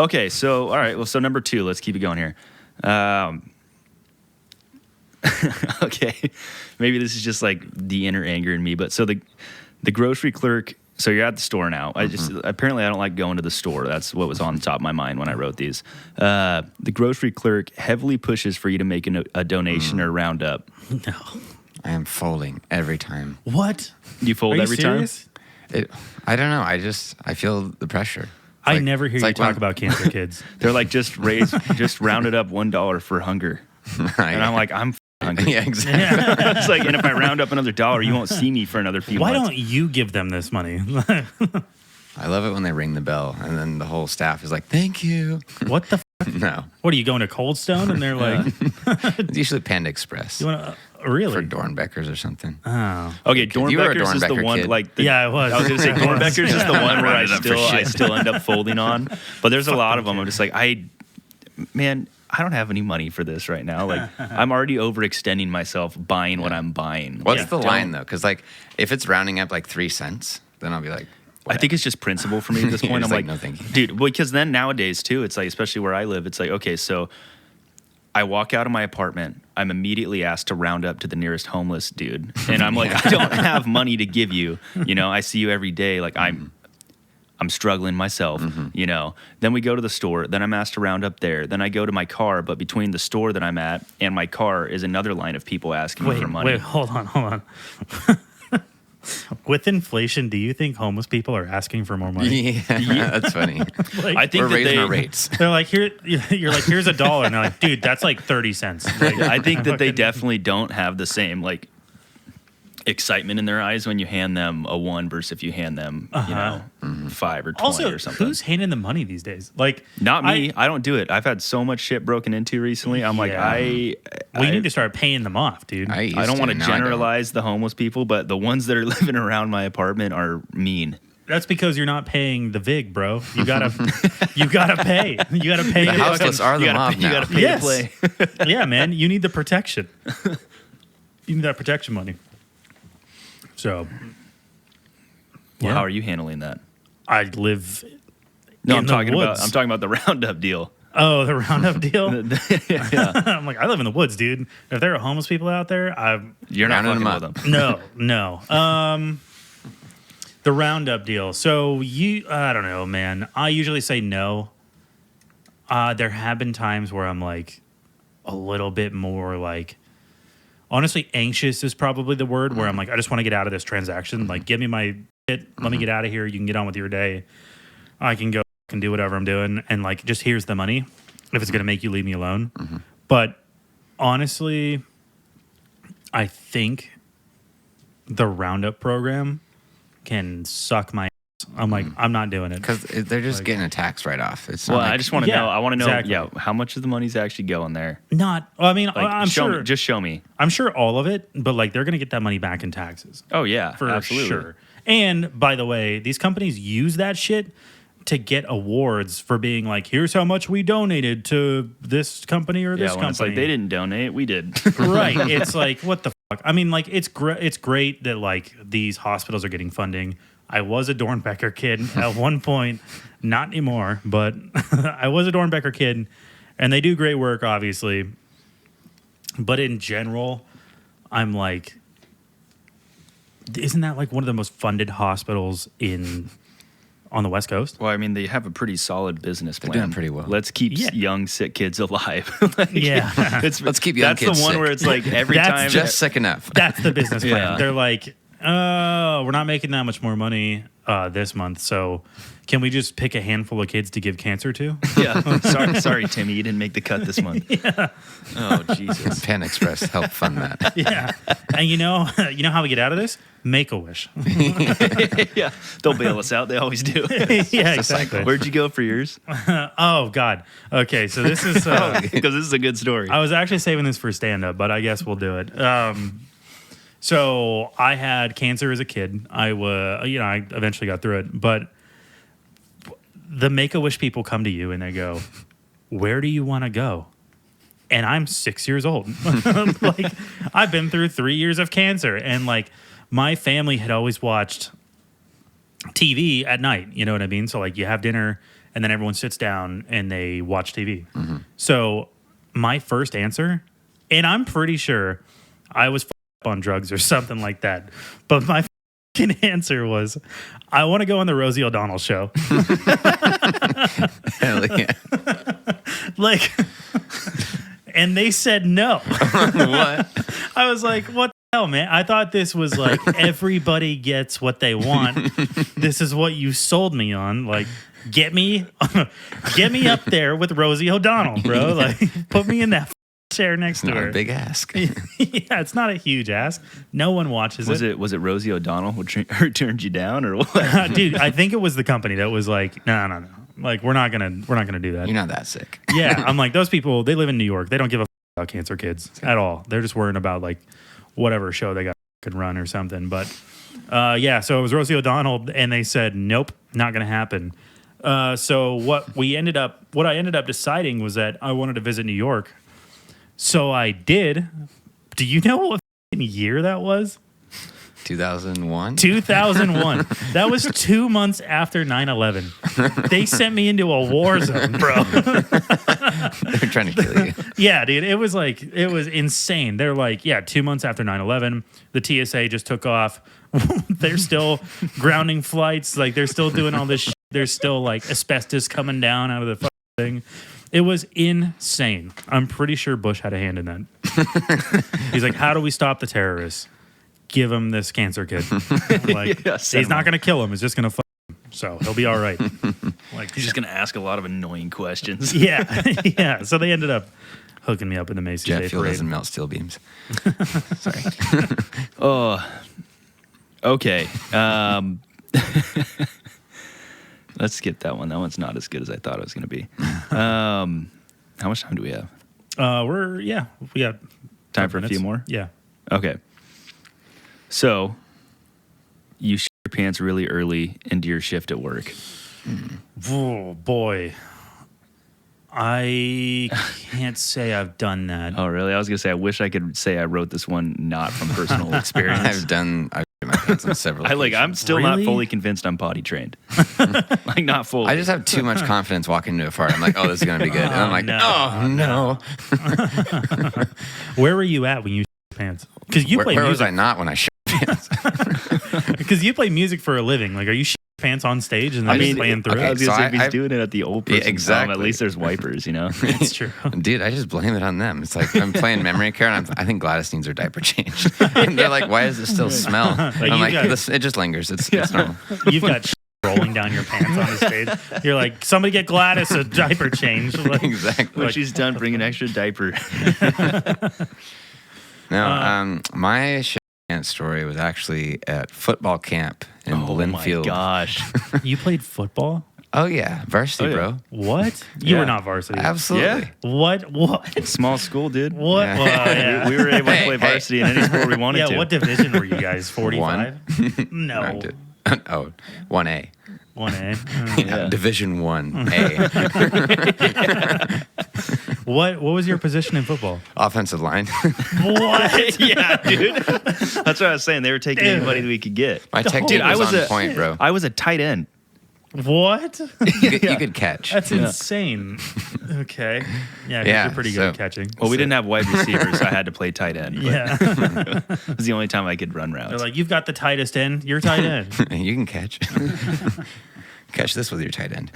Okay, so all right, well, so number 2, let's keep it going here. Okay, maybe this is just like the inner anger in me, but so the grocery clerk. So you're at the store now. Apparently I don't like going to the store. That's what was on the top of my mind when I wrote these. The grocery clerk heavily pushes for you to make a donation or round up. No. I am folding every time. What? You fold Are you every serious? I don't know. I feel the pressure. I Like- never hear it's you like talk when- about cancer kids. They're like just rounded up $1 for hunger, and I'm like I'm hungry. yeah, exactly. It's like, and if I round up another $1, you won't see me for another few Why months. don't you give them this money? I love it when they ring the bell and then the whole staff is like, "Thank you." What the? No, What are you going to Cold Stone? And they're like, it's usually Panda Express you want to really? for Dornbeckers or something. Oh. Okay, You were a Dornbeckers is the Dornbecker one kid. like Yeah, I was. I was gonna say Dornbeckers is the one where Rounded up for I shit. still end up folding on, but there's a lot of them. I'm just like I don't have any money for this right now. Like I'm already overextending myself buying what I'm buying. What's Like, the don't- line though? Because like if it's rounding up like 3 cents, then I'll be like, I think it's just principle for me at this You're point. I'm just like, like, no, thank you. dude, because then nowadays too, it's like, especially where I live, it's like, okay, so I walk out of my apartment, I'm immediately asked to round up to the nearest homeless dude, and I'm like, I don't have money to give you. You know, I see you every day, like I'm struggling myself. You know, then we go to the store, then I'm asked to round up there, then I go to my car, but between the store that I'm at and my car is another line of people asking me for money. Wait, hold on. With inflation, do you think homeless people are asking for more money? yeah, that's funny. Like, I think We're that raising they, our rates. they're like, you're like, here's $1, and they're like, dude, that's like 30 cents. Like, I think that they definitely don't have the same like excitement in their eyes when you hand them a 1 versus if you hand them, you know, 5 or 20 also, or something. who's handing the money these days? Like, Not me. I don't do it. I've had so much shit broken into recently. I'm like, Yeah. I need to start paying them off, dude. I don't want to now I don't. generalize the homeless people, but the ones that are living around my apartment are mean. That's because you're not paying the VIG, bro. You gotta pay. You gotta pay. The your houseless are the You mob gotta, you now. gotta pay Yes. to play. yeah, man. You need the protection. You need that protection money. So, Well, Yeah. how are you handling that? I live. No, in I'm the talking woods. about the roundup deal. Oh, the roundup deal. Yeah. I'm like, I live in the woods, dude. If there are homeless people out there, You're not Rounding fucking them with them. no. The roundup deal. So I don't know, man. I usually say no. There have been times where I'm like a little bit more like, honestly, anxious is probably the word, where I'm like, I just want to get out of this transaction. Like, give me my shit. Let me get out of here. You can get on with your day. I can go and do whatever I'm doing. And like, just here's the money if it's going to make you leave me alone. But honestly, I think the roundup program can suck my ass. I'm like, I'm not doing it. Because they're just getting a tax write-off. It's not Well, like, I just want to Yeah, know. I want to know, exactly. how much of the money's actually going there? Not, I mean, Like, I'm show sure. me, just show me. I'm sure all of it, but like they're going to get that money back in taxes. Oh yeah, For absolutely. sure. And by the way, these companies use that shit to get awards for being like, here's how much we donated to this company or this Yeah, when company. it's like they didn't donate, we did. Right. It's like, what the fuck? I mean, like, it's great that like these hospitals are getting funding. I was a Dornbecker kid at one point, not anymore, but I was a Dornbecker kid, and they do great work, obviously. But in general, I'm like, isn't that like one of the most funded hospitals on the West Coast? Well, I mean, they have a pretty solid business plan. doing pretty well. Let's keep Yeah. young, sick kids alive. Like, Yeah. Let's keep young That's kids the one sick. where it's like every That's time. just sick enough. That's the business plan. Yeah. They're like, oh, we're not making that much more money this month, so can we just pick a handful of kids to give cancer to? Yeah. Sorry, Timmy, you didn't make the cut this month. Oh, Jesus. Pan Express helped fund that. Yeah. And you know how we get out of this? Make a wish. Yeah. They'll bail us out. They always do. Yeah, exactly. Where'd you go for yours? Oh God. Okay, so this is. Because this is a good story. I was actually saving this for stand up, but I guess we'll do it. So I had cancer as a kid. I eventually got through it, but the Make-A-Wish people come to you and they go, "Where do you want to go?" And I'm 6 years old. Like, I've been through 3 years of cancer, and like my family had always watched TV at night. You know what I mean? So like you have dinner and then everyone sits down and they watch TV. So my first answer, and I'm pretty sure I was up on drugs or something like that, but my answer was, I want to go on the Rosie O'Donnell show. Hell yeah. Like, and they said no. What? I was like, what the hell, man? I thought this was like everybody gets what they want. This is what you sold me on. Like, get me up there with Rosie O'Donnell, bro. Like, put me in that chair next to Not her. a big ask. Yeah, it's not a huge ask. No one watches it. Was it Rosie O'Donnell who turned you down, or what? Dude, I think it was the company that was like, no. Like, we're not gonna do that. You're not that sick. Yeah, I'm like, those people, they live in New York. They don't give a about cancer kids at all. They're just worrying about like whatever show they got could run or something. But yeah, so it was Rosie O'Donnell, and they said, nope, not gonna happen. So what I ended up deciding was that I wanted to visit New York. So I did. Do you know what year that was? 2001? 2001. That was 2 months after 9/11. They sent me into a war zone, bro. They're trying to kill you. Yeah, dude. It was insane. They're like, yeah, 2 months after 9/11, the TSA just took off. They're still grounding flights. Like, they're still doing all this shit. There's still like asbestos coming down out of the thing. It was insane. I'm pretty sure Bush had a hand in that. He's like, how do we stop the terrorists? Give him this cancer kid. Like, Yeah, he's not going to kill him. He's just going to fuck him. So he'll be all right. Like, He's just gonna ask a lot of annoying questions. yeah. Yeah. So they ended up hooking me up in the Macy's Jet Day fuel Parade. doesn't melt steel beams. Sorry. Oh, okay. Let's skip that one. That one's not as good as I thought it was going to be. How much time do we have? We got Time for a minutes. few more? Yeah. Okay. So, you shit your pants really early into your shift at work. Oh boy. I can't say I've done that. Oh, really? I was going to say, I wish I could say I wrote this one not from personal experience. I've in my pants on several I'm occasions. still not Really? fully convinced I'm potty trained. Like not fully. I just have too much confidence walking into a fart. I'm like, oh, this is going to be good. And I'm like, oh, no. Where were you at when you shit your pants? Because you play Where was I music. not when I shit pants? Because you play music for a living. Like, are you shit your pants on stage and then just playing through I it? was gonna so say, if he's I- doing it at the old person, exactly. at least there's wipers, you know. It's true. Dude, I just blame it on them. It's like I'm playing memory care, and I think Gladys needs her diaper changed. And they're like, "Why does it still smell?" I'm you like, got- it just lingers. It's normal. You've got shit rolling down your pants on the stage. You're like, somebody get Gladys a diaper change. Like, Exactly. When she's done, bring an extra diaper. No, my shit pants story was actually at football camp in Linfield. Oh my gosh. you played football? Oh yeah, varsity, Oh, yeah. bro. What? You Yeah. were not varsity. Absolutely. Yeah. What? What? Small school, dude. What? Yeah. Well, yeah. We were able to Hey, play hey. varsity in any sport we wanted Yeah, to. what division were you guys? 45? No. I did. Oh, 1A. 1A. Yeah, Division 1A. What was your position in football? Offensive line. What? Yeah, dude. That's what I was saying. They were taking Dude. anybody we could get. My technique Dude, I was was on point, bro. I was a tight end. What? You could catch. That's insane. Okay. Yeah, 'cause Yeah, you're pretty good so- at catching. Well, we didn't have wide receivers, so I had to play tight end. But Yeah. it was the only time I could run routes. They're like, you've got the tightest end. You're tight end. You can catch. Catch this with your tight end.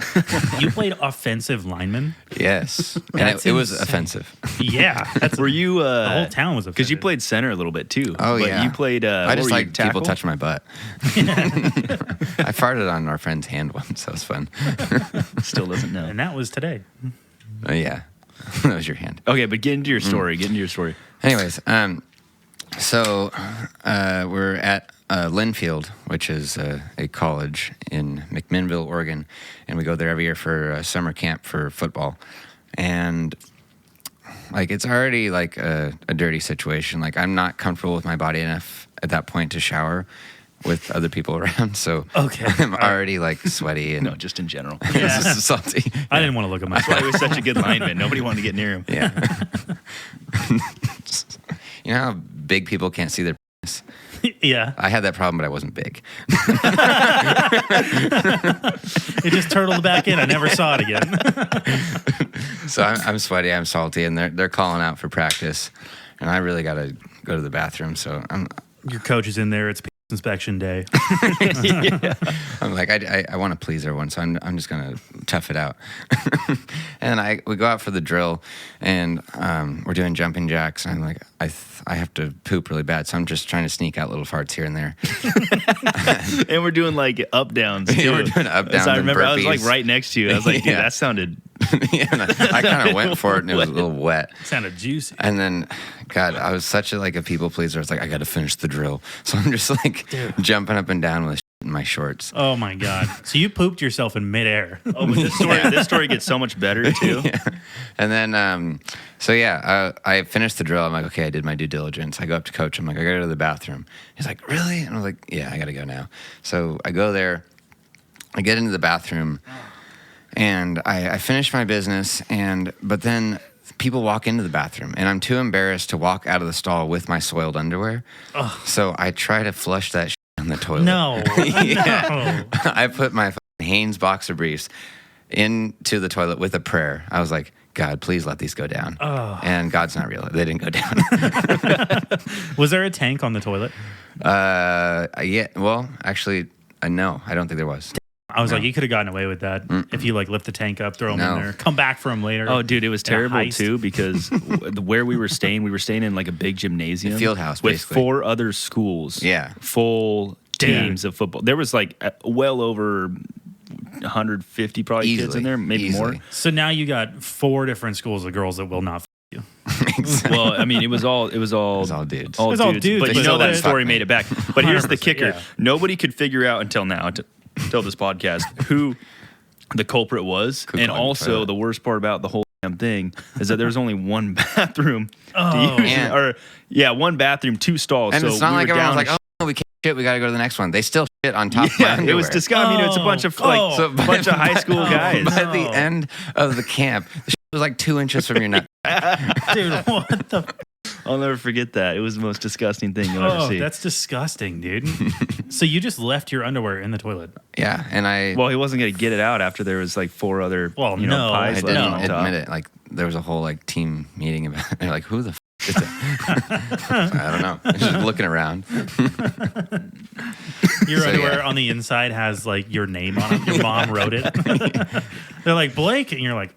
You played offensive lineman? Yes. And That's it was insane. offensive. Yeah. That's Were you the whole town was offensive. because you played center a little bit too? Oh, but yeah. you played. I what just were you, like people tackle? touching my butt. I farted on our friend's hand once. That was fun. Still doesn't know. And that was today. Oh, yeah. That was your hand. Okay, but get into your story. Get into your story. Anyways, so we're at Linfield, which is a college in McMinnville, Oregon, and we go there every year for summer camp for football. And like it's already like a dirty situation. Like I'm not comfortable with my body enough at that point to shower with other people around. So Okay. I'm already like sweaty and No, just in general. Yeah. salty. I didn't want to look at That's why he myself. was such a good lineman. Nobody wanted to get near him. Yeah. You know how big people can't see their penis? Yeah. I had that problem, but I wasn't big. It just turtled back in. I never saw it again. So I'm sweaty, I'm salty, and they're calling out for practice, and I really got to go to the bathroom. So Your coach is in there. It's penis inspection day. I'm like I want to please everyone, so I'm just gonna tough it out. And we go out for the drill, and we're doing jumping jacks, and I'm like I have to poop really bad, so I'm just trying to sneak out little farts here and there. And we're doing like up downs too. Yeah, we're doing up downs So I and remember I was like burpees. right next to you. I was like, dude, Yeah. that sounded. Yeah, and I kind of went for it, and it was a little wet. Sounded juicy. And then, God, I was such a people pleaser. I was like, I got to finish the drill, so I'm just like jumping up and down with shit in my shorts. Oh my God. So you pooped yourself in midair. Oh, but this story gets so much better too. Yeah. And then, I finished the drill. I'm like, okay, I did my due diligence. I go up to coach. I'm like, I got to go to the bathroom. He's like, really? And I was like, yeah, I got to go now. So I go there. I get into the bathroom, and I finish my business. But then people walk into the bathroom, and I'm too embarrassed to walk out of the stall with my soiled underwear. So I try to flush that shit down the toilet. No. Yeah. No. I put my fucking Hanes boxer briefs into the toilet with a prayer. I was like, God, please let these go down. And God's not real. They didn't go down. Was there a tank on the toilet? Yeah. Well, actually, no, I don't think there was. I was like, you could have gotten away with that if you like lift the tank up, throw them No. in there, come back for them later. Oh, dude, it was In a terrible heist. too because where we were staying in like a big gymnasium, field house, with basically. 4 other schools. Yeah. full teams of football. There was like well over 150 probably kids Easily. in there, maybe Easily. more. So now you got 4 different schools of girls that will not. Exactly. Well, I mean, it was all It was all dudes. It was all dudes, but but you know still that didn't story fuck me. made it back. But here's the 100%, kicker: yeah. nobody could figure out until now, until this podcast, who the culprit was, Who and clogged the also toilet. the worst part about the whole damn thing is that there was only one bathroom Oh. to use, And- or one bathroom, 2 stalls. And so it's not we like were everyone was down like, oh, we can't shit. We got to go to the next one. They still shit on top of my yeah, underwear. it was disgusting. I mean, it's a bunch of like Oh. So bunch of high school guys. By the end of the camp, the shit was like 2 inches from your nut. Dude, what the? I'll never forget that. It was the most disgusting thing you'll ever see. That's disgusting, dude. So you just left your underwear in the toilet? Yeah, and Well, he wasn't going to get it out after there was like 4 other Well, I pies left on didn't top. admit it. Like there was a whole like team meeting about it. They're like, who the did that? I don't know. Just looking around. Your underwear on the inside has like your name on it. Your mom wrote it. They're like, Blake, and you're like,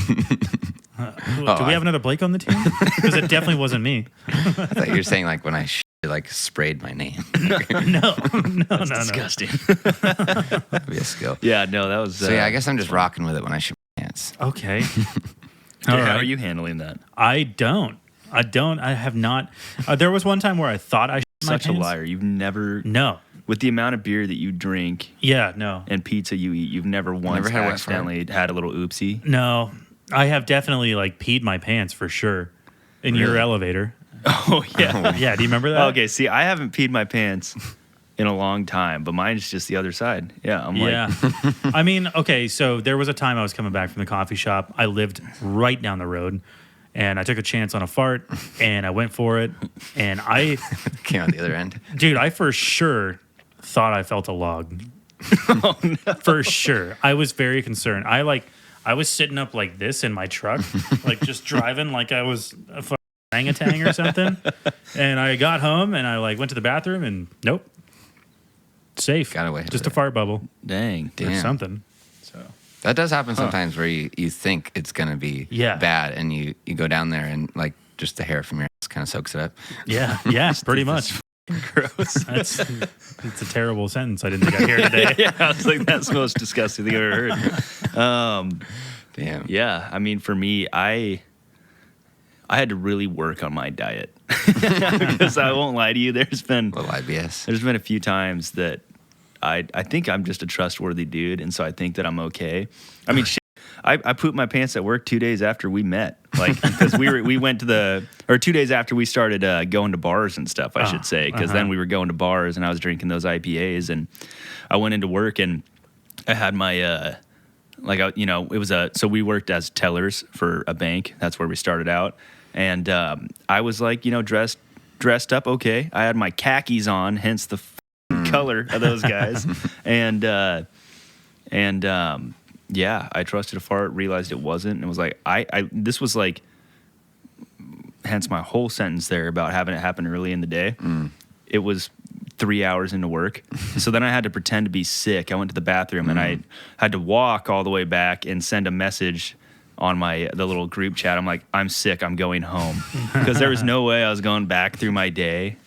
do we have another Blake on the team? Because it definitely wasn't me. I thought you were saying like when I like sprayed my name. No. Disgusting. That'd be a skill. Yeah, no, that was. So yeah, I guess I'm just rocking with it when I shit my pants. Okay. How All right. are you handling that? I don't. I have not. There was one time where I thought I shit my Such a pants. liar. You've never, No. with the amount of beer that you drink Yeah, no. and pizza you eat, you've never once had a wet accidentally had a little oopsie. No. I have definitely like peed my pants for sure in your Really? elevator. Oh, yeah. Yeah, do you remember that? Okay, see, I haven't peed my pants in a long time, but mine's just the other side. Yeah, I'm Yeah. like, I mean, okay, so there was a time I was coming back from the coffee shop. I lived right down the road, and I took a chance on a fart, and I went for it. And Came out the other end. dude, I for sure thought I felt a log. oh, no. For sure. I was very concerned. I was sitting up like this in my truck, like just driving like I was a fucking orangutan or something. And I got home and I like went to the bathroom and nope. Safe. Got away Just with a fart bubble Dang. or Damn. something. So That does happen sometimes where you think it's going to be Yeah. bad and you go down there and like just the hair from your ass kind of soaks it up. yeah, pretty much. Gross. It's a terrible sentence. I didn't think I'd hear today. Yeah, I was like, that's the most disgusting thing I've ever heard. Damn. Yeah, I mean, for me, I had to really work on my diet because I won't lie to you. A little IBS. There's been a few times that I think I'm just a trustworthy dude, and so I think that I'm okay. I mean, shit, I pooped my pants at work 2 days after we met, like because we went to 2 days after we started going to bars and stuff. I should say, because then we were going to bars and I was drinking those IPAs, and I went into work and I had my so we worked as tellers for a bank. That's where we started out, and I was like, dressed up okay. I had my khakis on, hence the color of those guys, and yeah, I trusted a fart, realized it wasn't, and was like, this was like, hence my whole sentence there about having it happen early in the day. It was 3 hours into work, so then I had to pretend to be sick. I went to the bathroom and I had to walk all the way back and send a message on the little group chat. I'm like, I'm sick, I'm going home, because there was no way I was going back through my day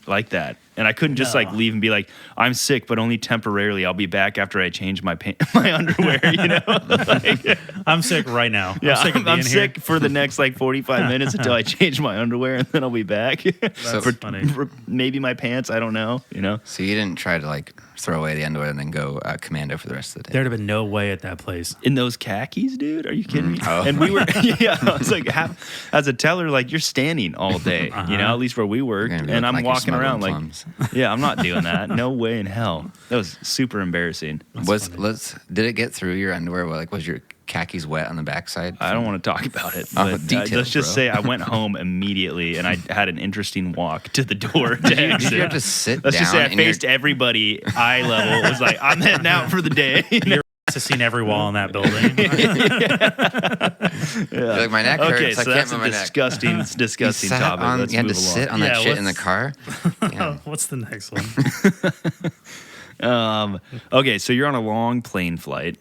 like that. And I couldn't just like leave and be like, I'm sick, but only temporarily. I'll be back after I change my my underwear, Like, I'm sick right now. yeah, I'm sick, of being I'm here. sick for the next like 45 minutes until I change my underwear, and then I'll be back. So funny. For maybe my pants, I don't know, So you didn't try to like throw away the underwear and then go commando for the rest of the day? There'd have been no way at that place. In those khakis, dude? Are you kidding me? Oh. And we were, yeah, I was like, as a teller, like you're standing all day, at least where we worked, You're gonna be and looking I'm like you're walking around like, smuggling plums. yeah, I'm not doing that. No way in hell. That was super embarrassing. Did it get through your underwear? Like, was your khakis wet on the backside? I don't want to talk about it, Oh, but details, let's just bro. say I went home immediately, and I had an interesting walk to the door to exit. Did you have to sit Let's down? just say I in your- faced everybody eye level. It was like, I'm heading out for the day. Your ass has seen every wall in that building. You're like, my neck hurts. Okay, I so can't that's a move my neck. disgusting You sat topic. on- Let's you had to move along. sit on that Yeah, shit in the let's- car. Yeah. What's the next one? Okay, so you're on a long plane flight,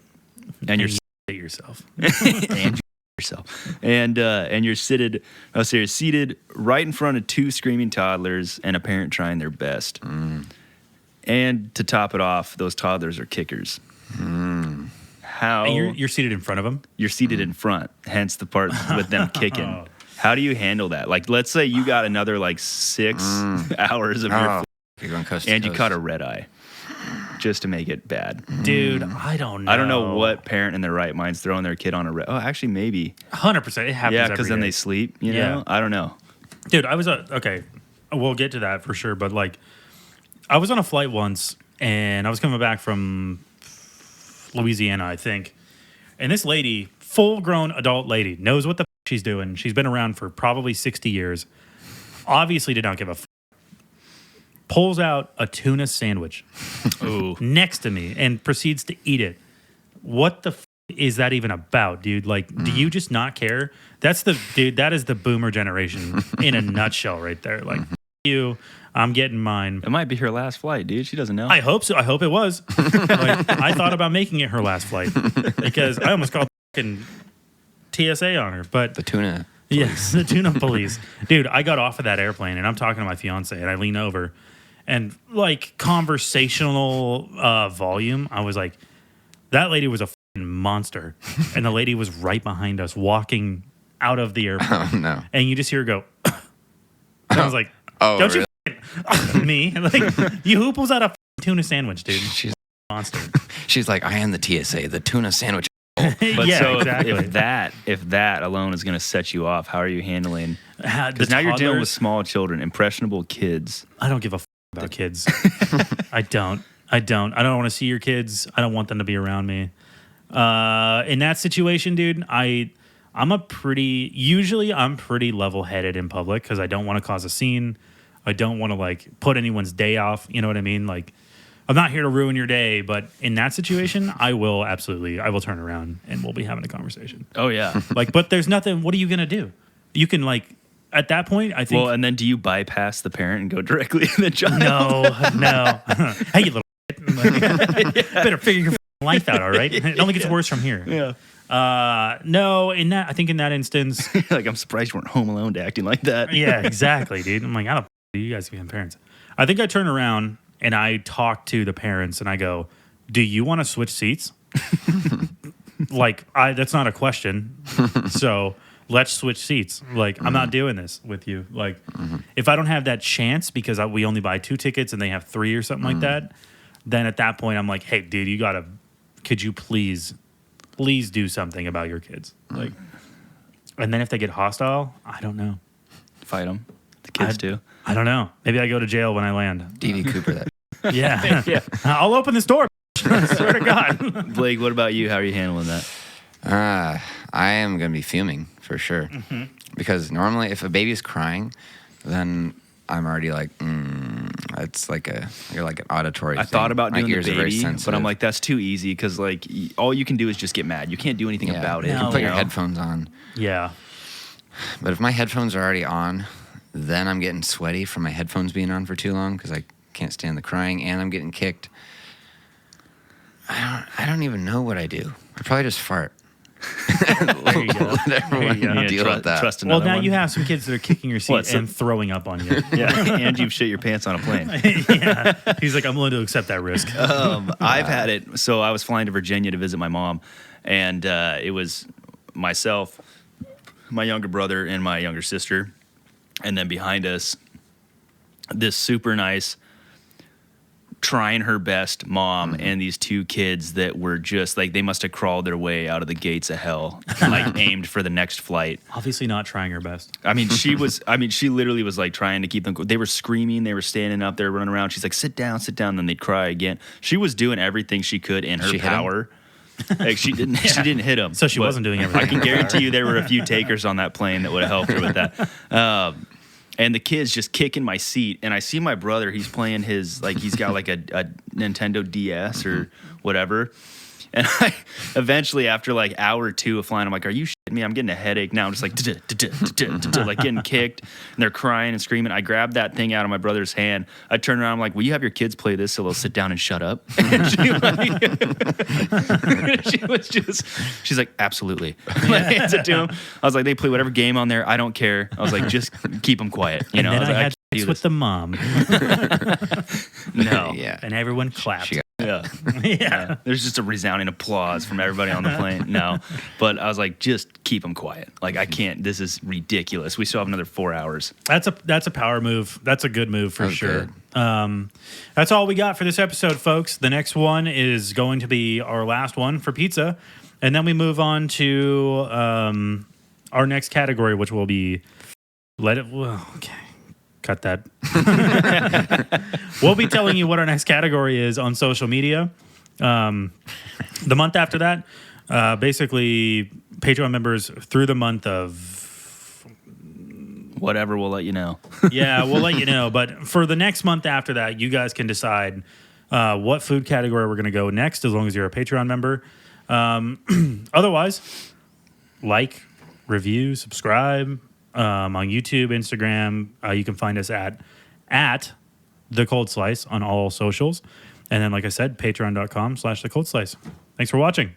and you're Hate yourself. and yourself, and you're seated. Oh, so you're seated right in front of two screaming toddlers and a parent trying their best. And to top it off, those toddlers are kickers. How And you're seated in front of them. you're seated in front, hence the part with them kicking. How do you handle that? Like, let's say you got another like 6 hours of your Oh, you're going coast to and you coast. caught a red eye, just to make it bad. Dude, I don't know. I don't know what parent in their right mind's throwing their kid on a red. Oh, actually, maybe. 100%. It happens. Yeah, every because then day. they sleep. You Yeah. know, I don't know. Dude, I was okay. We'll get to that for sure. But like, I was on a flight once, and I was coming back from Louisiana, I think. And this lady, full-grown adult lady, knows what the she's doing. She's been around for probably 60 years. obviously did not give a pulls out a tuna sandwich next to me and proceeds to eat it. What the is that even about, dude? Like, do you just not care? That is the boomer generation in a nutshell right there. Like, you, I'm getting mine. It might be her last flight, dude. She doesn't know. I hope so. I hope it was. Like, I thought about making it her last flight because I almost called fucking TSA on her. But The tuna. yes, the tuna police. Dude, I got off of that airplane and I'm talking to my fiance and I lean over and like conversational volume. I was like, that lady was a fucking monster. And the lady was right behind us walking out of the airplane. Oh, no. And you just hear her go, and I was like, Oh, don't really? you fucking me? Like, who pulls out a fucking tuna sandwich, dude? She's, Monster. she's like, I am the TSA, the tuna sandwich. But yeah, so exactly. if that alone is going to set you off, how are you handling? Because Because now you're dealing with small children, impressionable kids. I don't give a about kids. I don't want to see your kids. I don't want them to be around me. In that situation, dude, I'm pretty level-headed in public because I don't want to cause a scene. I don't want to like put anyone's day off. You know what I mean? Like, I'm not here to ruin your day, but in that situation, I will turn around and we'll be having a conversation. Oh yeah. Like, but there's nothing. What are you gonna do? You can like at that point, I think. Well, and then do you bypass the parent and go directly to the child? No. Hey, you little shit. Better figure your life out, all right? It only gets worse from here. Yeah. No, I think in that instance, Like, I'm surprised you weren't home alone to acting like that. yeah, exactly, dude. I'm like, I don't do you guys become parents. I think I turn around and I talk to the parents and I go, do you want to switch seats? Like, that's not a question. So let's switch seats. Like, I'm not doing this with you. Like, if I don't have that chance because we only buy 2 tickets and they have 3 or something like that, then at that point I'm like, hey, dude, could you please do something about your kids? Like, and then if they get hostile, I don't know. Fight them. The kids do. I don't know. Maybe I go to jail when I land. D.D. Cooper that. Yeah. Yeah. I'll open this door. I swear to God. Blake, what about you? How are you handling that? I am going to be fuming for sure. Because normally if a baby's crying, then I'm already like, it's like you're like an auditory I thing. thought about My doing the ears are very baby, but I'm sensitive. like, that's too easy because like all you can do is just get mad. You can't do anything Yeah. about it. You No. can put your Yeah. headphones on. Yeah. But if my headphones are already on, then I'm getting sweaty from my headphones being on for too long because I can't stand the crying and I'm getting kicked. I don't even know what I do. I probably just fart. There you go. Let everyone There you go. deal with that. Trust Well, another now one. you have some kids that are kicking your seat What, so- and throwing up on you. Yeah, and you've shit your pants on a plane. Yeah. He's like, I'm willing to accept that risk. I've had it. So I was flying to Virginia to visit my mom, and it was myself, my younger brother, and my younger sister, and then behind us, this super nice, trying her best mom and these 2 kids that were just like they must have crawled their way out of the gates of hell, like aimed for the next flight. Obviously not trying her best. I mean, she literally was like trying to keep them. They were screaming. They were standing up there, running around. She's like, sit down. Then they'd cry again. She was doing everything she could in her She hit 'em? power. Like she didn't hit him. So she wasn't doing everything. I can guarantee you there were a few takers on that plane that would have helped her with that. And the kid's just kicking my seat, and I see my brother. He's playing he's got like a Nintendo DS or whatever. And I eventually, after like hour or 2 of flying, I'm like, "Are you shitting me? I'm getting a headache now." I'm just like, like getting kicked, and they're crying and screaming. I grabbed that thing out of my brother's hand. I turn around, I'm like, "Will you have your kids play this so they'll sit down and shut up?" And she's like, "Absolutely." I hands it to him. I was like, "They play whatever game on there. I don't care." I was like, "Just keep them quiet." You know, And then I was like, had can't do sex with this. the mom. No. Yeah. And everyone clapped. She got- Yeah. Yeah. There's just a resounding applause from everybody on the plane. No. But I was like, just keep them quiet. Like, I can't. This is ridiculous. We still have another 4 hours. That's a power move. That's a good move for That was sure. good. That's all we got for this episode, folks. The next one is going to be our last one for pizza, and then we move on to our next category, which will be okay. Cut that. We'll be telling you what our next category is on social media. The month after that, basically Patreon members through the month of Whatever, we'll let you know. Yeah, we'll let you know. But for the next month after that, you guys can decide what food category we're going to go next, as long as you're a Patreon member. Otherwise, like, review, subscribe on YouTube, Instagram. You can find us at The Cold Slice on all socials. And then, like I said, patreon.com/The Cold Slice. Thanks for watching.